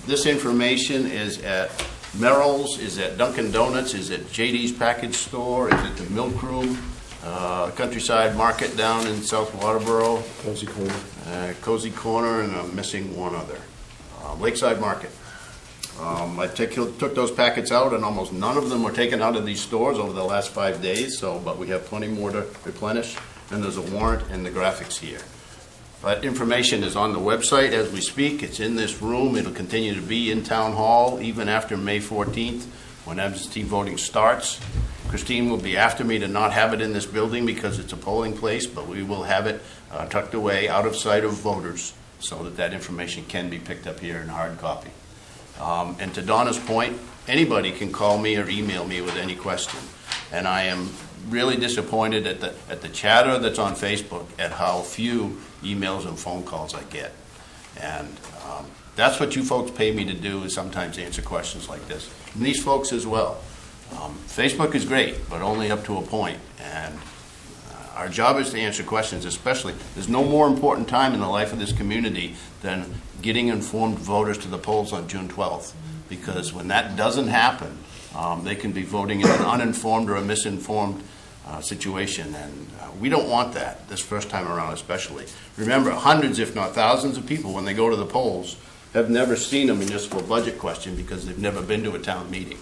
This information is at Merrill's, is at Dunkin' Donuts, is at JD's Package Store, is at the Milk Room, Countryside Market down in South Waterboro. Cozy Corner, and I'm missing one other. Lakeside Market. I took those packets out, and almost none of them were taken out of these stores over the last 5 days, but we have plenty more to replenish, and there's a warrant and the graphics here. But information is on the website as we speak. It's in this room. It'll continue to be in Town Hall even after May 14th when absentee voting starts. Christine will be after me to not have it in this building because it's a polling place, but we will have it tucked away out of sight of voters so that information can be picked up here in hard copy. And to Donna's point, anybody can call me or email me with any question. And I am really disappointed at the chatter that's on Facebook at how few emails and phone calls I get. And that's what you folks pay me to do, is sometimes answer questions like this. And these folks as well. Facebook is great, but only up to a point. And our job is to answer questions, especially. There's no more important time in the life of this community than getting informed voters to the polls on June 12th. Because when that doesn't happen, they can be voting in an uninformed or a misinformed situation. And we don't want that this first time around especially. Remember, hundreds, if not thousands of people, when they go to the polls, have never seen a municipal budget question because they've never been to a town meeting.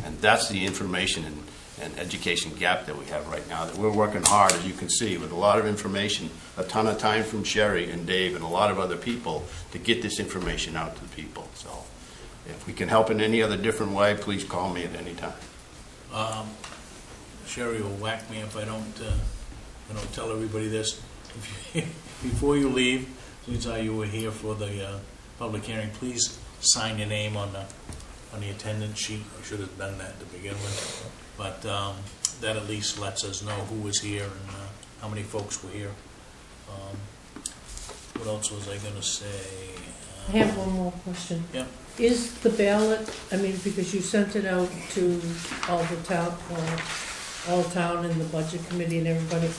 And that's the information and education gap that we have right now, that we're working hard, as you can see, with a lot of information, a ton of time from Sherry and Dave and a lot of other people to get this information out to the people. So if we can help in any other different way, please call me at any time. Sherry will whack me if I don't tell everybody this. Before you leave, since you were here for the public hearing, please sign your name on the attendance sheet. I should have done that to begin with. But that at least lets us know who was here and how many folks were here. What else was I going to say? I have one more question. Yeah. Is the ballot, because you sent it out to all the town, all town and the budget committee and everybody,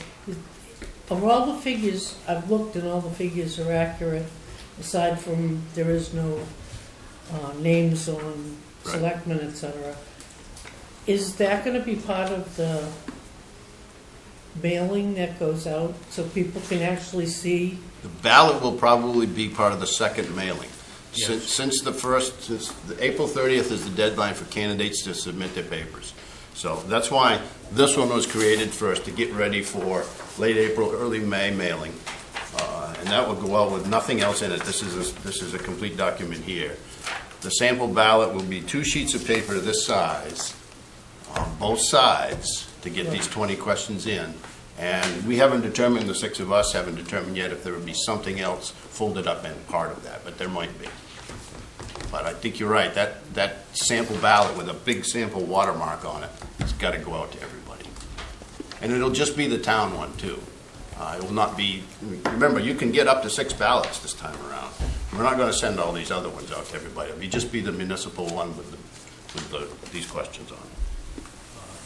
of all the figures, I've looked and all the figures are accurate, aside from there is no names on selectmen, etc. Is that going to be part of the mailing that goes out so people can actually see? The ballot will probably be part of the second mailing. Yes. Since the April 30th is the deadline for candidates to submit their papers. So that's why this one was created first, to get ready for late April, early May mailing. And that will go out with nothing else in it. This is a complete document here. The sample ballot will be 2 sheets of paper this size on both sides to get these 20 questions in. And we haven't determined, the 6 of us haven't determined yet if there would be something else folded up in part of that, but there might be. But I think you're right, that sample ballot with a big sample watermark on it, it's got to go out to everybody. And it'll just be the town one, too. It will not be, remember, you can get up to 6 ballots this time around. We're not going to send all these other ones out to everybody. It'll just be the municipal one with these questions on it.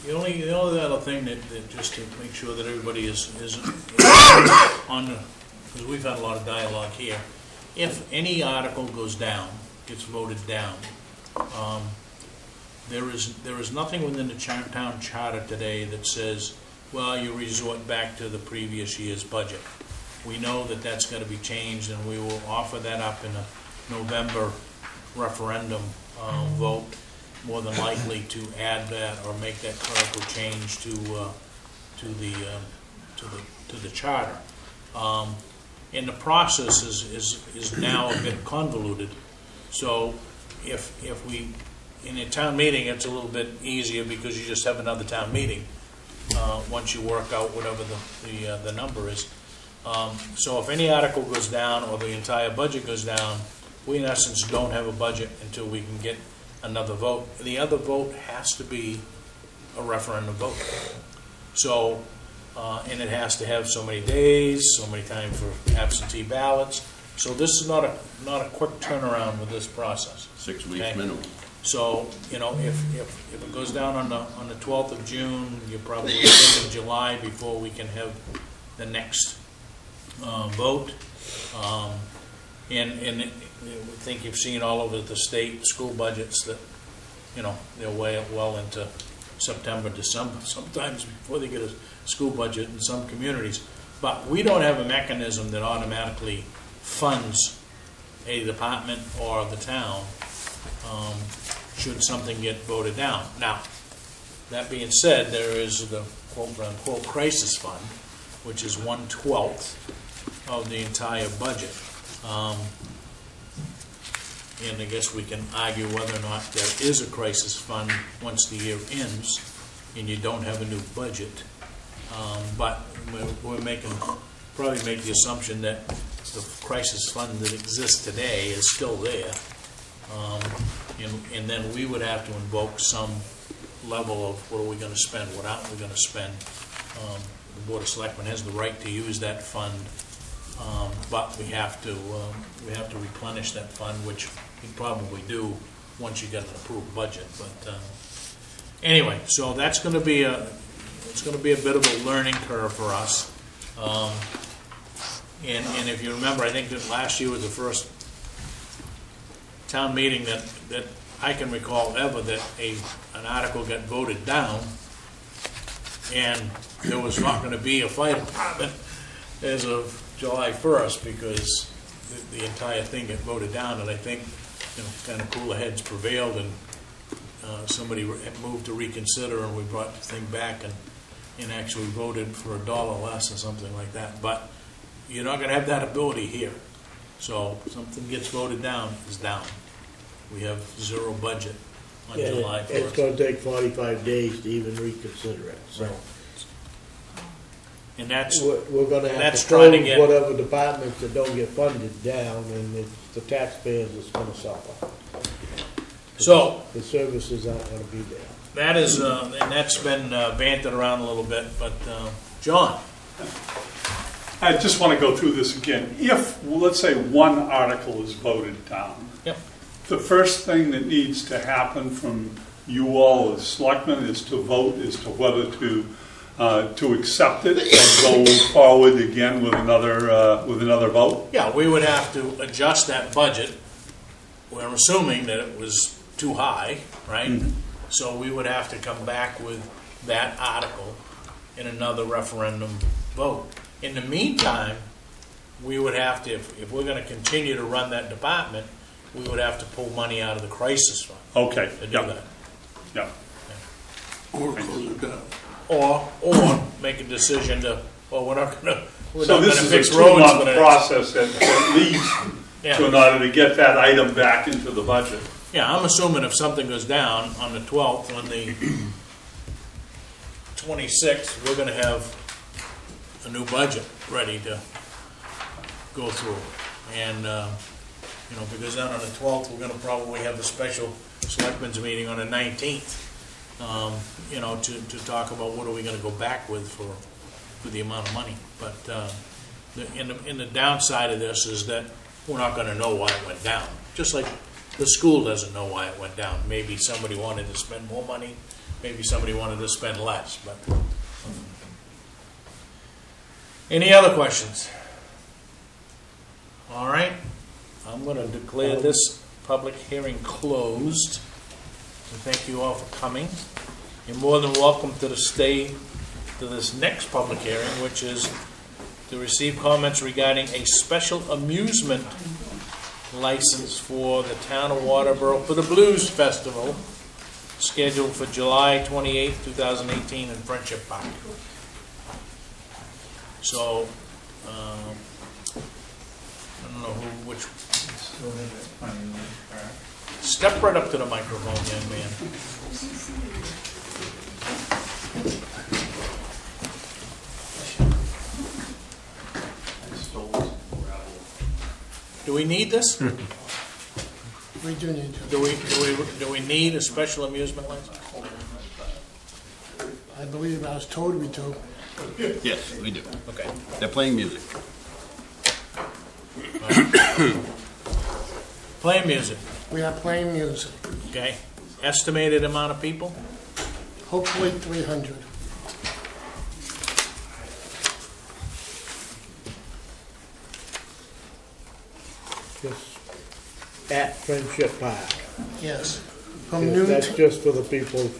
The only other thing that just to make sure that everybody is on the, because we've had a lot of dialogue here, if any article goes down, gets voted down, there is nothing within the town charter today that says, well, you resort back to the previous year's budget. We know that that's going to be changed, and we will offer that up in a November referendum vote, more than likely to add that or make that clerical change to the charter. And the process is now a bit convoluted. So if we, in a town meeting, it's a little bit easier because you just have another town meeting once you work out whatever the number is. So if any article goes down or the entire budget goes down, we in essence don't have a budget until we can get another vote. The other vote has to be a referendum vote. So, and it has to have so many days, so many time for absentee ballots. So this is not a quick turnaround with this process. 6 weeks Okay. minimum. So, you know, if it goes down on the 12th of June, you're probably thinking July before we can have the next vote. And I think you've seen all over the state school budgets that, you know, they're way well into September, December, sometimes before they get a school budget in some communities. But we don't have a mechanism that automatically funds a department or the town should something get voted down. Now, that being said, there is the quote-unquote crisis fund, which is 1/12 of the entire budget. And I guess we can argue whether or not there is a crisis fund once the year ends and you don't have a new budget. But we're probably make the assumption that the crisis fund that exists today is still there. And then we would have to invoke some level of what are we going to spend, what aren't we going to spend. The Board of Selectmen has the right to use that fund, but we have to replenish that fund, which you probably do once you get an approved budget. But anyway, so that's going to be it's going to be a bit of a learning curve for us. And if you remember, I think that last year was the first town meeting that I can recall ever that an article got voted down and there was not going to be a fire department as of July 1st because the entire thing got voted down. And I think, you know, kind of cooler heads prevailed, and somebody moved to reconsider, and we brought the thing back and actually voted for $1 less or something like that. But you're not going to have that ability here. So if something gets voted down, it's down. We have zero budget on July 1st. It's going to take 45 days to even reconsider it. So And that's we're going to have that's to trying to close get whatever departments that don't get funded down, and it's the taxpayers that's going to suffer. so. The services aren't going to be there. That is, and that's been bantered around a little bit. But John, I just want to go through this again. If, let's say, one article is voted down, yep, the first thing that needs to happen from you all as selectmen is to vote as to whether to accept it and go forward again with another vote. yeah, we would have to adjust that budget. We're assuming that it was too high, right? Mm-hmm. So we would have to come back with that article in another referendum vote. In the meantime, we would have to, if we're going to continue to run that department, we would have to pull money out of the crisis fund Okay. to do Yeah. that. Yeah. Or close it down. Or make a decision to, well, we're not going So to this is fix a roads for 2-month the process at least Yeah. in order to get that item back into the budget. Yeah, I'm assuming if something goes down on the 12th, on the 26th, we're gonna have a new budget ready to go through. And, you know, because then on the 12th, we're gonna probably have the special selectmen's meeting on the 19th. you know, to talk about what are we gonna go back with for the amount of money. But in the downside of this is that we're not gonna know why it went down. Just like the school doesn't know why it went down. Maybe somebody wanted to spend more money, maybe somebody wanted to spend less, but. Any other questions? All right, I'm gonna declare this public hearing closed. And thank you all for coming. You're more than welcome to stay to this next public hearing, which is to receive comments regarding a special amusement license for the Town of Waterboro for the Blues Festival, scheduled for July 28, 2018 in Friendship Park. So, I don't know which. Step right up to the microphone, young man. Do we need this? We do need to. Do we need a special amusement license? I believe I was told we do. Yes, we do. Okay. They're playing music. Playing music, We are playing music. okay. Estimated amount of people? Hopefully 300. Just at Friendship Park. Yes. From noon That's to, just for the people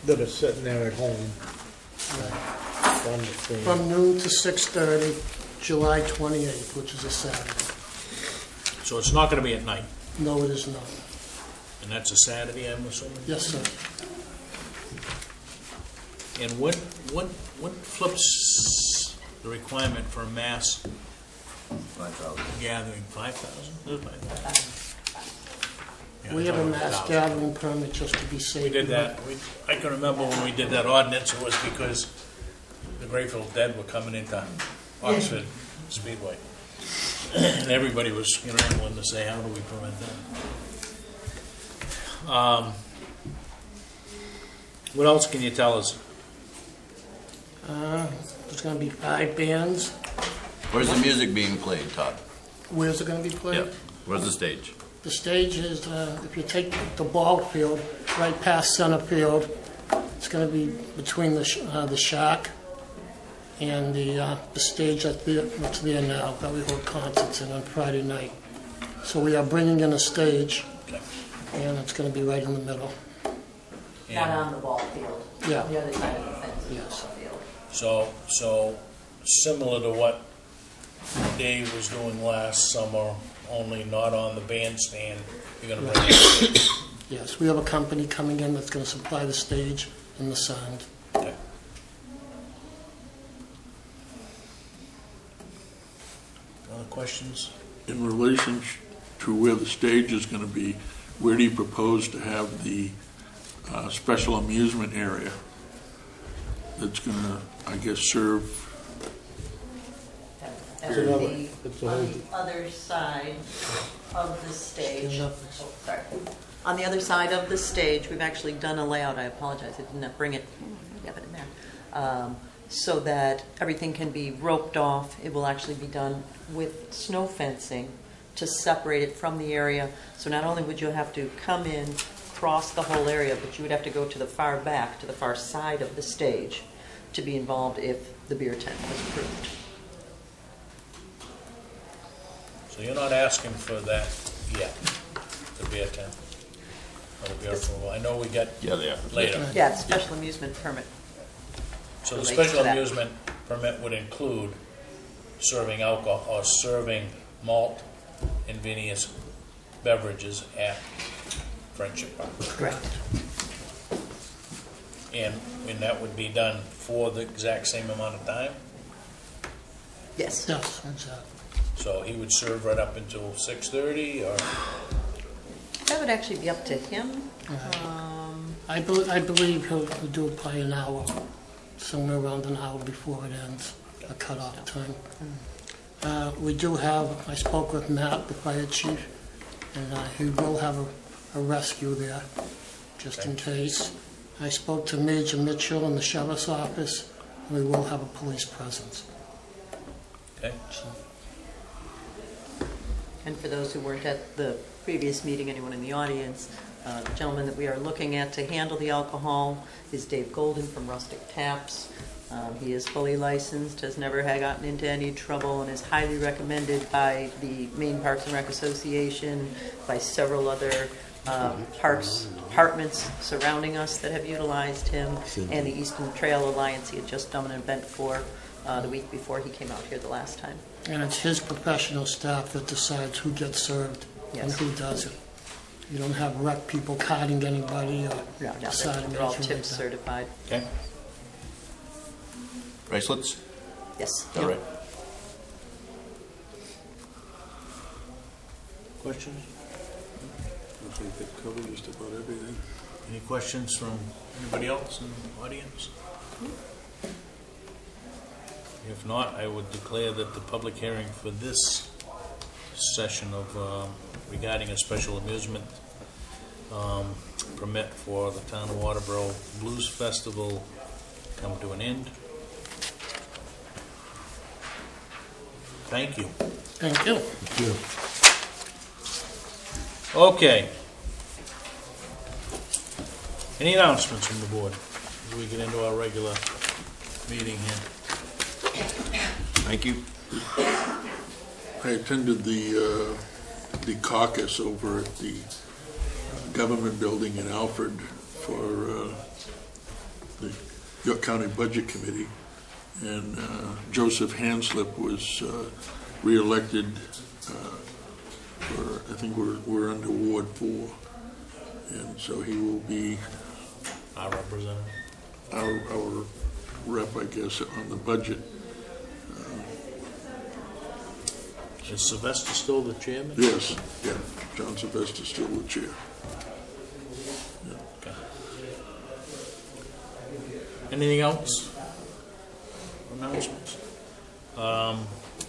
that are sitting there at home. Understand. from noon to 6:30, July 28th, which is a Saturday. So it's not gonna be at night, No, it is not. and that's a Saturday, I'm assuming? Yes, sir. And what flips the requirement for a mass gathering? 5,000? Yeah, We have a mass 5,000. gathering permit just to be safe. We did that, I can remember when we did that ordinance, it was because the Grateful Dead were coming into Oxford Speedway. And everybody was scrambling to say, how do we prevent that? What else can you tell us? There's going to be 5 bands. Where's the music being played, Todd? Where's it going to be played? Yeah. Where's the stage? The stage is, if you take the ball field right past center field, it's going to be between the shack and the stage that's there now that we hold concerts in on Friday night. So we are bringing in a stage, Okay. and it's going to be right in the middle. Not And on the ball field. Yeah. On the other side of the fence. Yes. Field. so similar to what Dave was doing last summer, only not on the bandstand, you're gonna bring in a stage. Yes, we have a company coming in that's going to supply the stage and the sound. Okay. Other questions? In relation to where the stage is going to be, where do you propose to have the special amusement area that's going to, I guess, serve? That It's would another- be it's a on whole- the other side of the stage. Stand up. Oh, sorry. On the other side of the stage, we've actually done a layout, I apologize, I did not bring it, I have it in there, so that everything can be roped off. It will actually be done with snow fencing to separate it from the area. So not only would you have to come in, cross the whole area, but you would have to go to the far back, to the far side of the stage to be involved if the beer tent was approved. So you're not asking for that yet, the beer tent? Or the beer approval? I know we got Yeah, they are. later. Yeah, it's special amusement permit. So the Relates special to that. amusement permit would include serving alcohol, or serving malt and vinous beverages at Friendship Park. Correct. And that would be done for the exact same amount of time? Yes. Yes, exactly. So he would serve right up until 6:30, or? That would actually be up to him. I believe he'll do it by an hour, somewhere around an hour before it ends, a cutoff time. We do have, I spoke with Matt, the fire chief, and he will have a rescue there, just in case. I spoke to Major Mitchell in the sheriff's office. We will have a police presence. Okay. And for those who weren't at the previous meeting, anyone in the audience, the gentleman that we are looking at to handle the alcohol is Dave Golden from Rustic Taps. He is fully licensed, has never had gotten into any trouble, and is highly recommended by the Maine Parks and Rec Association, by several other parks departments surrounding us that have utilized him, and the Eastern Trail Alliance. He had just done an event for the week before he came out here the last time. And it's his professional staff that decides who gets served and Yes. who doesn't. You don't have rec people carding anybody or No, deciding they're all anything like tips that. certified. Okay. Bracelets? Yes. All right. Questions? I think that covers just about everything. Any questions from anybody else in the audience? If not, I would declare that the public hearing for this session of regarding a special amusement permit for the Town of Waterboro Blues Festival come to an end. Thank you. Thank you. Okay. Any announcements from the board as we get into our regular meeting here? Thank you. I attended the caucus over at the government building in Alfred for the York County Budget Committee, and Joseph Hanslip was re-elected for, I think we're under Ward 4, and so he will be Our representative. our rep, I guess, on the budget. Is Sylvester still the chairman? Yes, yeah, John Sylvester's still the chair. Okay. Anything else? Announcements?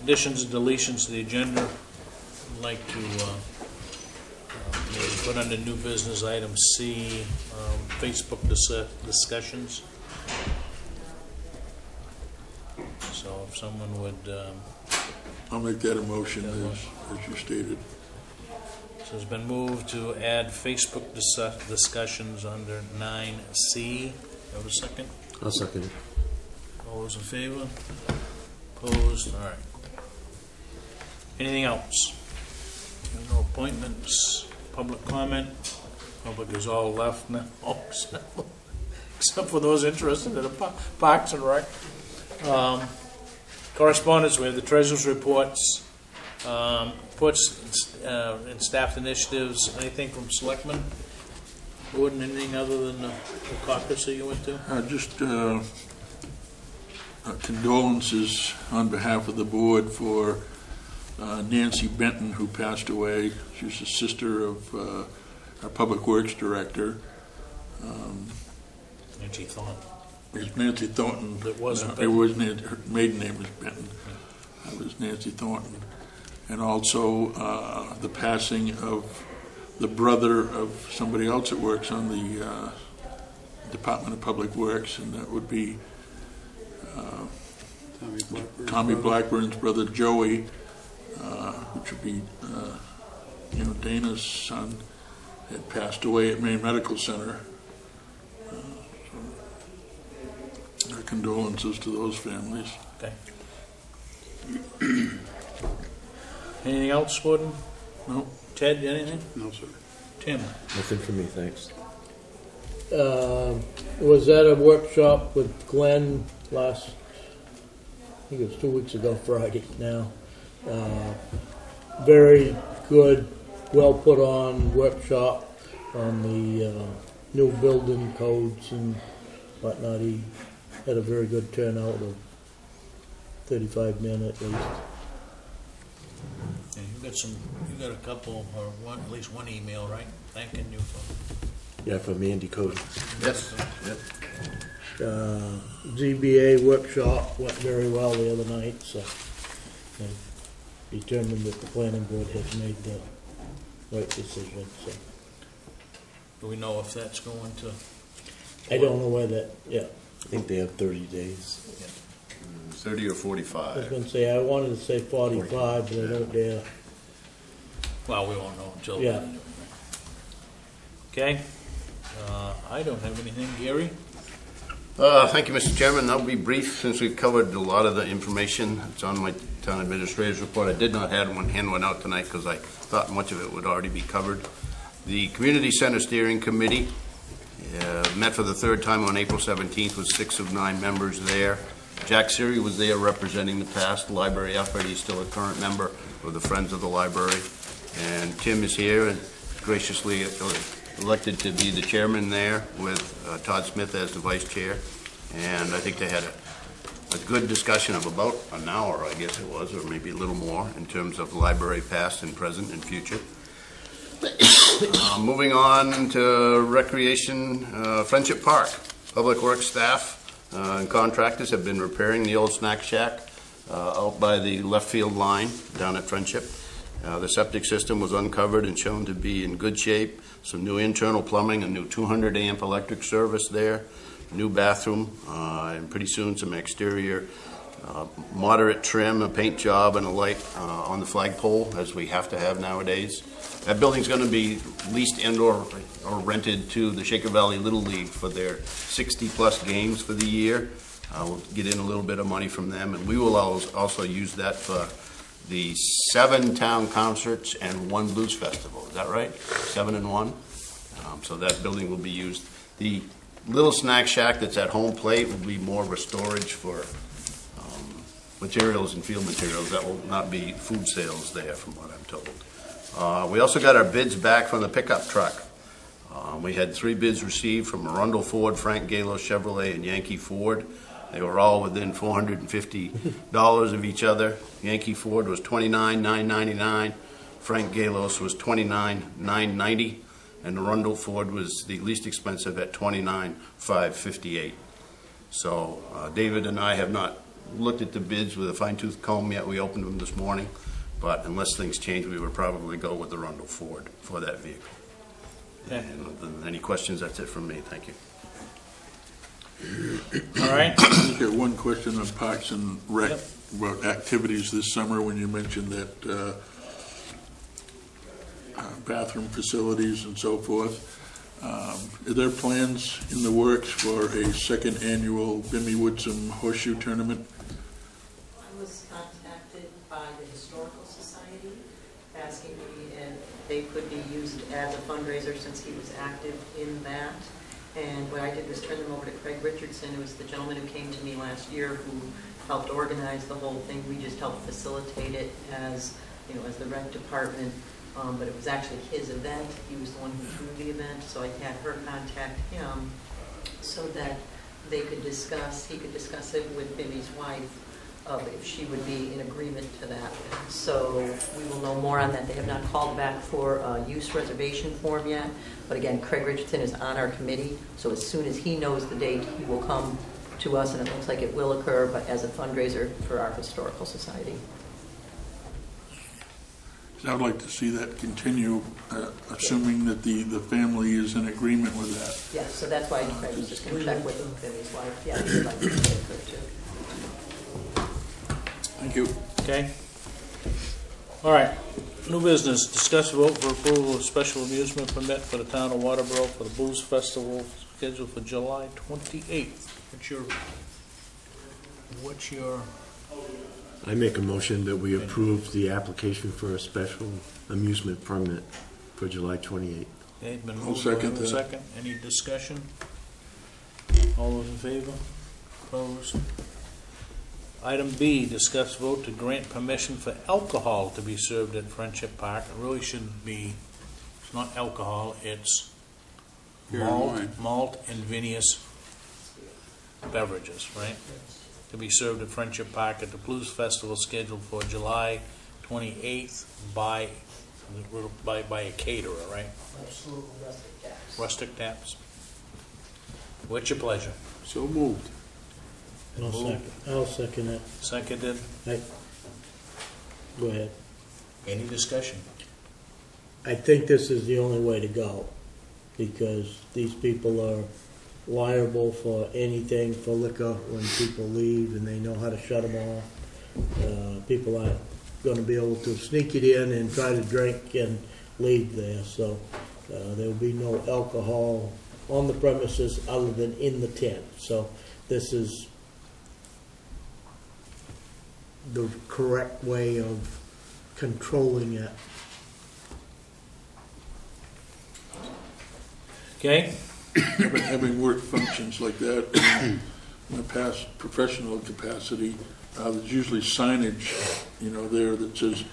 Additions and deletions to the agenda. I'd like to maybe put under new business item C, Facebook discussions. So if someone would, I'll make that a motion as you stated. so it's been moved to add Facebook discussions under 9C. Have a second? I'll second it. All those in favor? Opposed? All right. Anything else? No appointments, public comment. Public is all left now, except for those interested in the Parks and Rec. Correspondence, we have the treasurer's reports, reports and staff initiatives. Anything from Selectmen? Gordon, anything other than the caucus that you went to? Just condolences on behalf of the board for Nancy Benton, who passed away. She was the sister of our Public Works Director. Nancy Thornton. It's Nancy Thornton. It wasn't It Benton. was Nancy, her maiden name was Benton. That was Nancy Thornton. And also the passing of the brother of somebody else that works on the Department of Public Works, and that would be Tommy Blackburn's brother Joey, which would be Dana's son, had passed away at Maine Medical Center. Our condolences to those families. Okay. Anything else, Gordon? No? Ted, anything? No, sir. Tim? Nothing for me, thanks. Was at a workshop with Glenn last, I think it was 2 weeks ago Friday now. Very good, well put on workshop on the new building codes and whatnot. He had a very good turnout of 35 men at least. Yeah, you got a couple, or one, at least one email, right? Thanking you for. Yeah, from Andy Cody. Yes. Yep. ZBA workshop went very well the other night, so I determined that the planning board has made the right decision, so. Do we know if that's going to I don't know whether, yeah. I think they have 30 days. 30 or I was 45. gonna say, I wanted to say 45, but I don't dare. Well, we won't know until Yeah. then. Okay, I don't have anything. Gary? Thank you, Mr. Chairman. I'll be brief since we've covered a lot of the information. It's on my town administrator's report. I did not hand one out tonight because I thought much of it would already be covered. The Community Center Steering Committee met for the third time on April 17th with 6 of 9 members there. Jack Siri was there representing the past library effort. He's still a current member of the Friends of the Library. And Tim is here and graciously elected to be the chairman there with Todd Smith as the vice chair. And I think they had a good discussion of about an hour, I guess it was, or maybe a little more, in terms of library past and present and future. Moving on to Recreation, Friendship Park. Public Works staff and contractors have been repairing the old snack shack out by the left field line down at Friendship. The septic system was uncovered and shown to be in good shape. Some new internal plumbing, a new 200 amp electric service there, new bathroom, and pretty soon some exterior moderate trim, a paint job, and a light on the flagpole, as we have to have nowadays. That building's going to be leased and/or rented to the Shaker Valley Little League for their 60-plus games for the year. We'll get in a little bit of money from them, and we will also use that for the 7 town concerts and 1 blues festival. Is that right? 7 and 1? So that building will be used. The little snack shack that's at home plate will be more of a storage for materials and field materials. That will not be food sales there, from what I'm told. We also got our bids back from the pickup truck. We had 3 bids received from Arundel Ford, Frank Galos Chevrolet, and Yankee Ford. They were all within $450 of each other. Yankee Ford was $29,999. Frank Galos was $29,990. And Arundel Ford was the least expensive at $29,558. So David and I have not looked at the bids with a fine-tooth comb yet. We opened them this morning. But unless things change, we would probably go with the Arundel Ford for that vehicle. Okay. And any questions, that's it from me. Thank you. All right. I got one question on Parks and Rec Yep. about activities this summer when you mentioned that bathroom facilities and so forth. Are there plans in the works for a second annual Bimmy Woodsum Horseshoe Tournament? I was contacted by the Historical Society asking me if they could be used as a fundraiser since he was active in that. And what I did was turn them over to Craig Richardson, who was the gentleman who came to me last year, who helped organize the whole thing. We just helped facilitate it as, as the rec department. But it was actually his event. He was the one who threw the event, so I had her contact him so that he could discuss it with Bimmy's wife, if she would be in agreement to that. So we will know more on that. They have not called back for a use reservation form yet. But again, Craig Richardson is on our committee, so as soon as he knows the date, he will come to us, and it looks like it will occur, but as a fundraiser for our Historical Society. I'd like to see that continue, assuming that the family is in agreement with that. Yes, so that's why Craig was just going to check with Bimmy's wife. Yeah, he would like to say it too. Thank you. Okay. All right. New business. Discuss vote for approval of special amusement permit for the Town of Waterboro for the Blues Festival scheduled for July 28th. What's your I make a motion that we approve the application for a special amusement permit for July 28th. Okay, it's been I'll moved. second Do I have a that. second? Any discussion? All those in favor? Opposed? Item B, discuss vote to grant permission for alcohol to be served at Friendship Park. It really shouldn't be, it's not alcohol, it's Beer and wine. malt and vinous beverages, right? To be served at Friendship Park at the Blues Festival scheduled for July 28th by a caterer, right? Absolutely, rustic taps. Rustic Taps. What's your pleasure? So moved. I'll second that. Seconded. Go ahead. Any discussion? I think this is the only way to go, because these people are liable for anything for liquor when people leave, and they know how to shut them off. People aren't gonna be able to sneak it in and try to drink and leave there, so there will be no alcohol on the premises other than in the tent. So this is the correct way of controlling it. Okay? Having worked functions like that in my past professional capacity, there's usually signage, there that says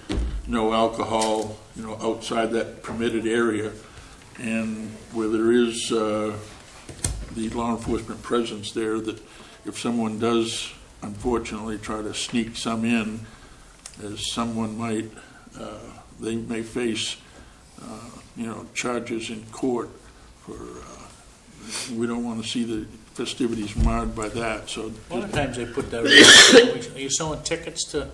no alcohol, outside that permitted area. And where there is the law enforcement presence there, that if someone does unfortunately try to sneak some in, as someone might, they may face, charges in court for, we don't want to see the festivities marred by that, so. A lot of times they put that, are you selling tickets to,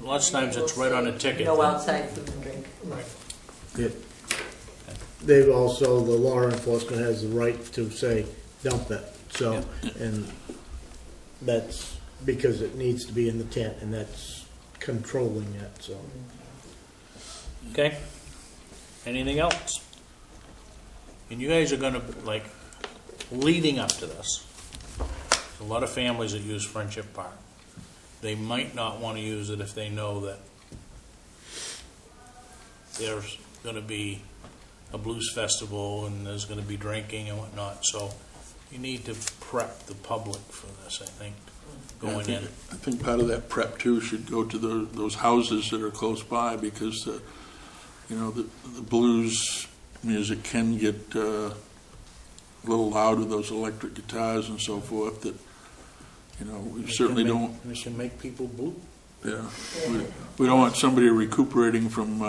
lots of times it's right on the ticket. No outside food and drink. They've also, the law enforcement has the right to say, dump it, so, and that's because it needs to be in the tent, and that's controlling it, so. Okay? Anything else? And you guys are gonna, leading up to this, a lot of families that use Friendship Park. They might not want to use it if they know that there's gonna be a blues festival and there's gonna be drinking and whatnot, so you need to prep the public for this, I think, going in. I think part of that prep too should go to those houses that are close by, because the blues music can get a little loud with those electric guitars and so forth, that we certainly don't. We can make people blue. Yeah, we don't want somebody recuperating from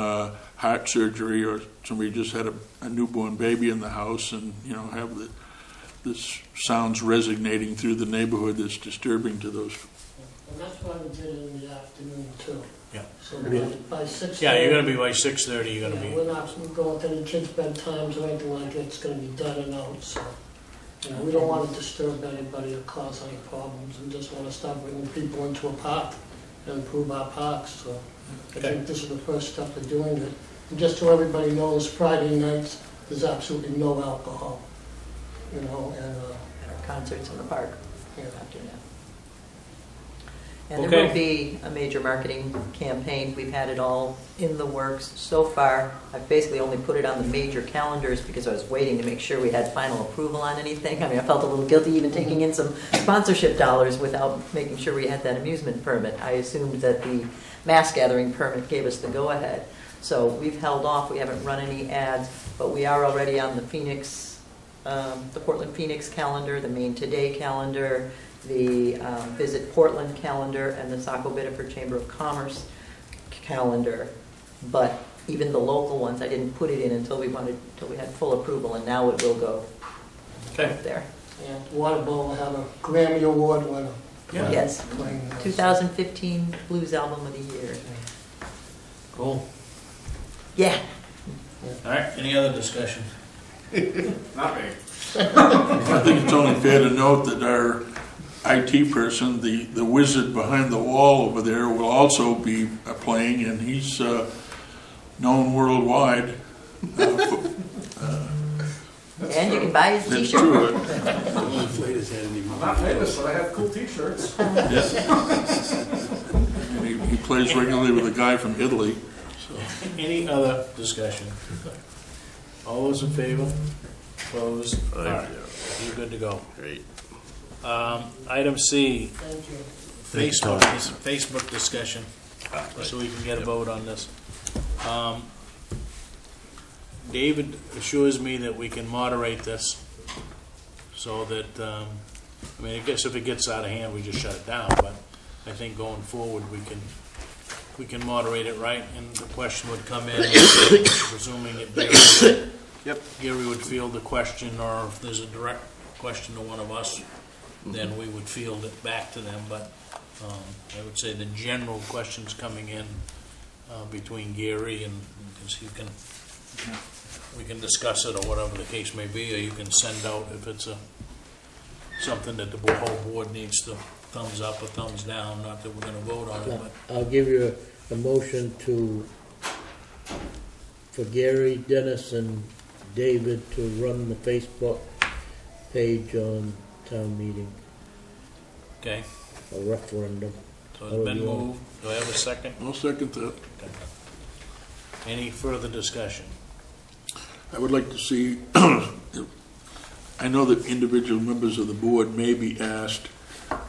heart surgery, or somebody just had a newborn baby in the house, and have this sounds resonating through the neighborhood that's disturbing to those. And that's why we did it in the afternoon too. Yeah. So by 6:30. Yeah, you're gonna be by 6:30. You're gonna be. We're not going to any kids' bedtimes or anything like that. It's going to be done and out. So, we don't want to disturb anybody or cause any problems, and just want to start bringing people into a park and improve our parks. So, I think this is the first step of doing it. And just so everybody knows, Friday nights there's absolutely no alcohol. And Our concerts in the park. yeah. After that. And there will be a major marketing campaign. We've had it all in the works so far. I've basically only put it on the major calendars because I was waiting to make sure we had final approval on anything. I mean, I felt a little guilty even taking in some sponsorship dollars without making sure we had that amusement permit. I assumed that the mass gathering permit gave us the go-ahead. So we've held off. We haven't run any ads, but we are already on the the Portland Phoenix calendar, the Maine Today calendar, the Visit Portland calendar, and the Saco Biddeford Chamber of Commerce calendar. But even the local ones, I didn't put it in until we had full approval, and now it will go up there. And Waterboro will have a Grammy Award winner. Yeah. Yes, Playing those. 2015 Blues Album of the Year. Cool. Yeah. All right. Any other discussion? Not me. I think it's only fair to note that our IT person, the wizard behind the wall over there, will also be playing, and he's known worldwide. And you can buy his That's t-shirt. true. I'm not famous, but I have cool t-shirts. He plays regularly with a guy from Italy. Any other discussion? All those in favor? Opposed? All right. You're good to go. Great. Item C, Thank you. Facebook discussion, so we can get a vote on this. David assures me that we can moderate this so that, I guess if it gets out of hand, we just shut it down, but I think going forward, we can moderate it right, and the question would come in, presuming that Gary would field the question, or if there's a direct question to one of us, then we would field it back to them. But I would say the general questions coming in between Gary and, because he can we can discuss it or whatever the case may be, or you can send out if it's something that the whole board needs to thumbs up or thumbs down, not that we're gonna vote on it, but. I'll give you a motion for Gary, Dennis, and David to run the Facebook page on town meeting, Okay, a referendum. so it's been moved. Do I have a second? I'll second that. Any further discussion? I would like to see, I know that individual members of the board may be asked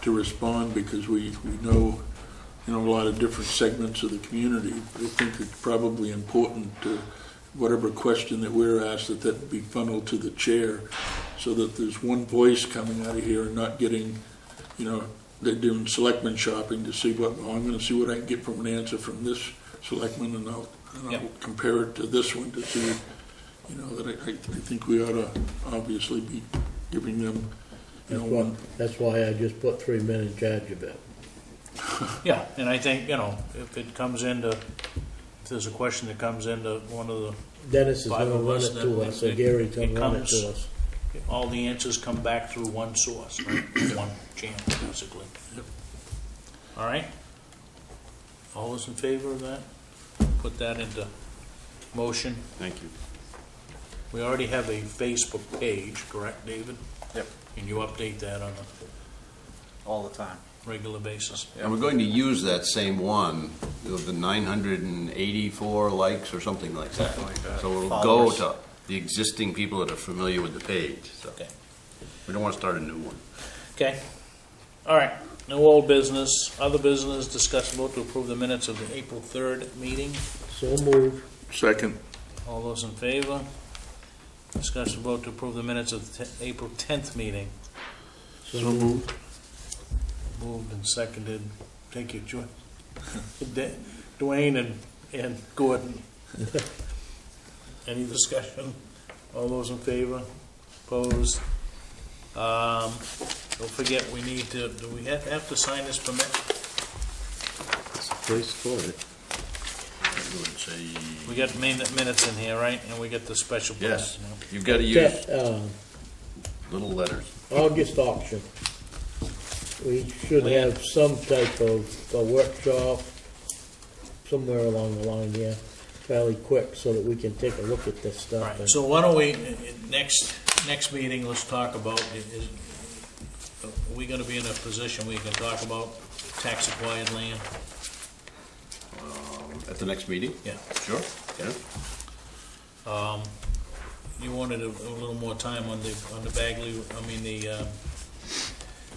to respond because we know, a lot of different segments of the community. I think it's probably important to, whatever question that we're asked, that be funneled to the chair so that there's one voice coming out of here and not getting, they're doing selectmen shopping to see I'm going to see what I can get from an answer from this selectman, and I'll compare it to this one to see, that I think we ought to obviously be giving them, That's why I just put 3 men in charge of it. Yeah, and I think, if it comes into, if there's a question that comes into one of the, Dennis is Five gonna of run us, it then to us, or it Gary's gonna run it comes- to us. all the answers come back through one source, right? One channel, basically. All right? All those in favor of that? Put that into motion. Thank you. We already have a Facebook page, correct, David? Yep, And you update that on a all the time. regular basis? And we're going to use that same one, with the 984 likes or something like that. Something like that. So it'll Followers. go to the existing people that are familiar with the page. So Okay. we don't want to start a new one. Okay. All right. No old business. Other business, discuss vote to approve the minutes of the April 3rd meeting. So moved. second. All those in favor? Discuss and vote to approve the minutes of the April 10th meeting. So moved. Moved and seconded. Thank you, Dwayne and Gordon. Any discussion? All those in favor? Opposed? Don't forget, we need to, do we have to sign this permit? It's a place for it. I would say, We got minutes in here, right? And we got the special permit. yes, now. you've got to use Uh, little letters. August auction. We should have some type of a workshop somewhere along the line here, fairly quick, so that we can take a look at this All stuff. right, so why don't we, next meeting, let's talk about, are we gonna be in a position where we can talk about tax acquired land? At the next meeting? Yeah. Sure. Yeah. You wanted a little more time on the Bagley, the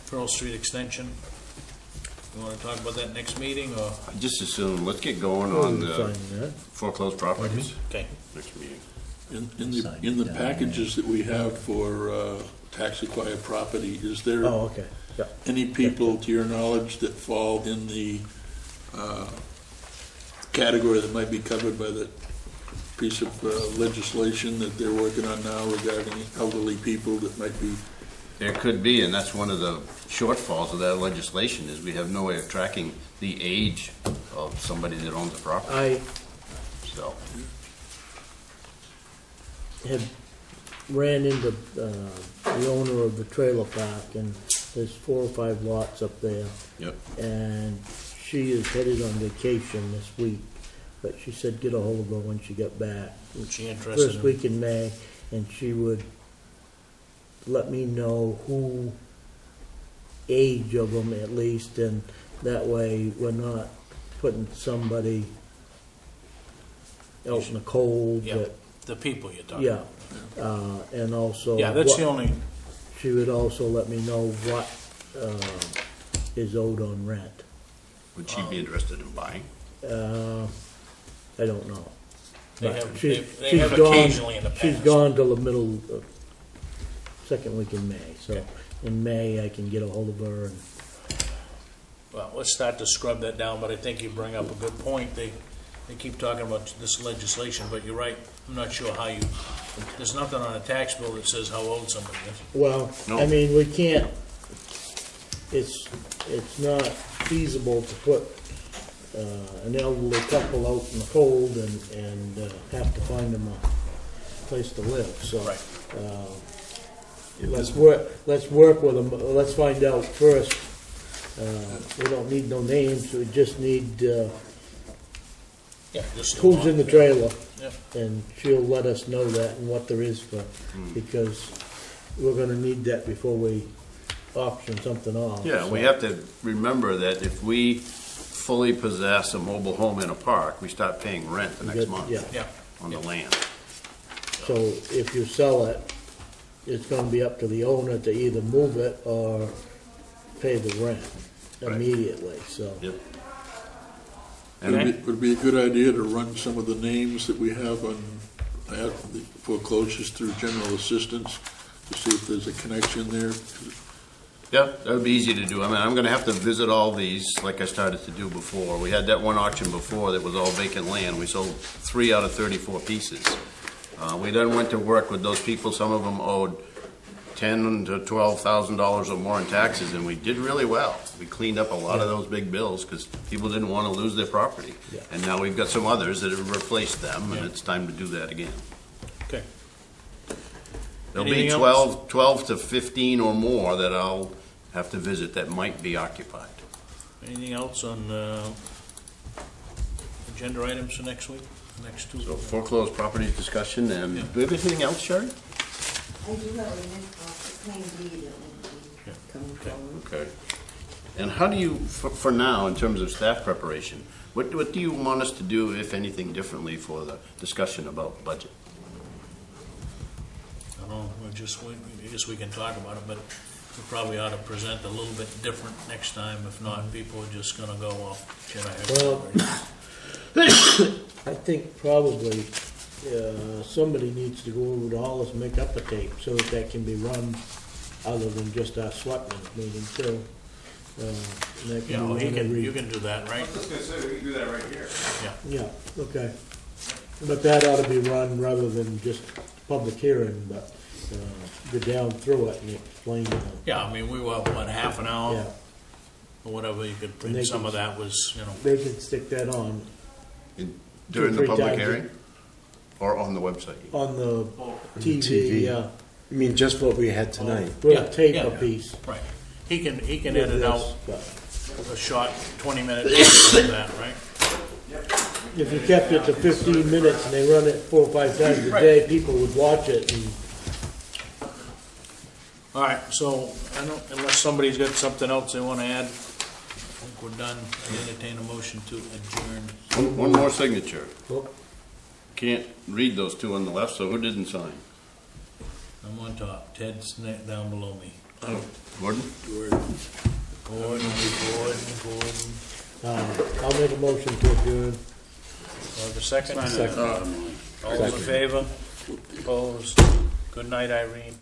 Pearl Street extension? You wanna talk about that next meeting, or, I just assume, let's get going on the Sign that. foreclosed properties okay, next meeting. In the packages that we have for tax acquired property, is there Oh, okay, yeah. any people, to your knowledge, that fall in the category that might be covered by the piece of legislation that they're working on now regarding elderly people that might be? There could be, and that's one of the shortfalls of that legislation, is we have no way of tracking the age of somebody that owns a property, I so. had ran into the owner of the trailer park, and there's 4 or 5 lots up there, Yep. and she is headed on vacation this week, but she said get a hold of her when she got back. was she interested First in? week in May, and she would let me know who age of them at least, and that way we're not putting somebody out in the cold. Yeah, that- the people you're talking Yeah, about. and also. Yeah, that's what- the only, She would also let me know what is owed on rent. Would she be interested in buying? I don't know. they But have, she- they she's have gone- occasionally in the past. She's gone till the middle of, second week in May, so Okay. in May I can get a hold of her and. Well, let's start to scrub that down, but I think you bring up a good point. They keep talking about this legislation, but you're right. I'm not sure how you, there's nothing on a tax bill that says how old somebody is. Well, No. I mean, we can't, it's not feasible to put an elderly couple out in the cold and have to find them place to live, so. Right. Let's work with them, let's find out first. We don't need no names, we just need, Yeah, just who's in the trailer. Yep. And she'll let us know that and what there is for, because we're gonna need that before we auction something off. Yeah, we so. have to remember that if we fully possess a mobile home in a park, we start paying rent the next month Yeah, Yeah. on the land. so if you sell it, it's gonna be up to the owner to either move it or pay the rent Right. immediately, so. Yep. Would And it be a good idea to run some of the names that we have on the foreclosures through general assistance to see if there's a connection there? yeah, that would be easy to do. I mean, I'm gonna have to visit all these like I started to do before. We had that one auction before that was all vacant land. We sold 3 out of 34 pieces. We then went to work with those people. Some of them owed $10,000 to $12,000 or more in taxes, and we did really well. We cleaned up a lot of those big bills because people didn't want to lose their property. Yeah. And now we've got some others that have replaced them, and Yeah. it's time to do that again. Okay. There'll Anything be else? 12 to 15 or more that I'll have to visit that might be occupied. Anything else on agenda items for next week, next 2 So weeks? foreclosed property discussion, and Yeah. do we have anything else, Sherry? I do have a claim deed that will be coming forward. Okay. And how do you, for now, in terms of staff preparation, what do you want us to do, if anything, differently for the discussion about budget? I don't know, I guess we can talk about it, but we probably ought to present a little bit different next time. If not, people are just gonna go, well, shit, I have. Well, I think probably somebody needs to go over to Hollis and make up a tape so that can be run other than just our selectmen meeting too. And that Yeah, be well, run every- you can do that, right? just gonna say, we can do that right here. Yeah, okay. But that ought to be run rather than just public hearing, but go down through it and explain to them. Yeah, I mean, we were, what, half an hour? Yeah, Or whatever, you could And print they some can- of that was, you know, they can stick that on During the 2 or 3 public times hearing? Or on the website? on the TV, TV. yeah. You mean just what we had tonight? We'll Yeah, tape yeah. a piece. right. He can with edit this, out but a short 20-minute of that, right? If you kept it to 15 minutes and they run it 4 or 5 times a day, people would watch it and All right, so, I don't, unless somebody's got something else they wanna add, I think we're done. I entertain a motion to adjourn. One more signature. Oh. Can't read those 2 on the left, so who didn't sign? I'm on top, Ted's down below me. Gordon? Gordon. I'll make a motion to adjourn. Have a second? Second. All in favor? Opposed? Good night, Irene.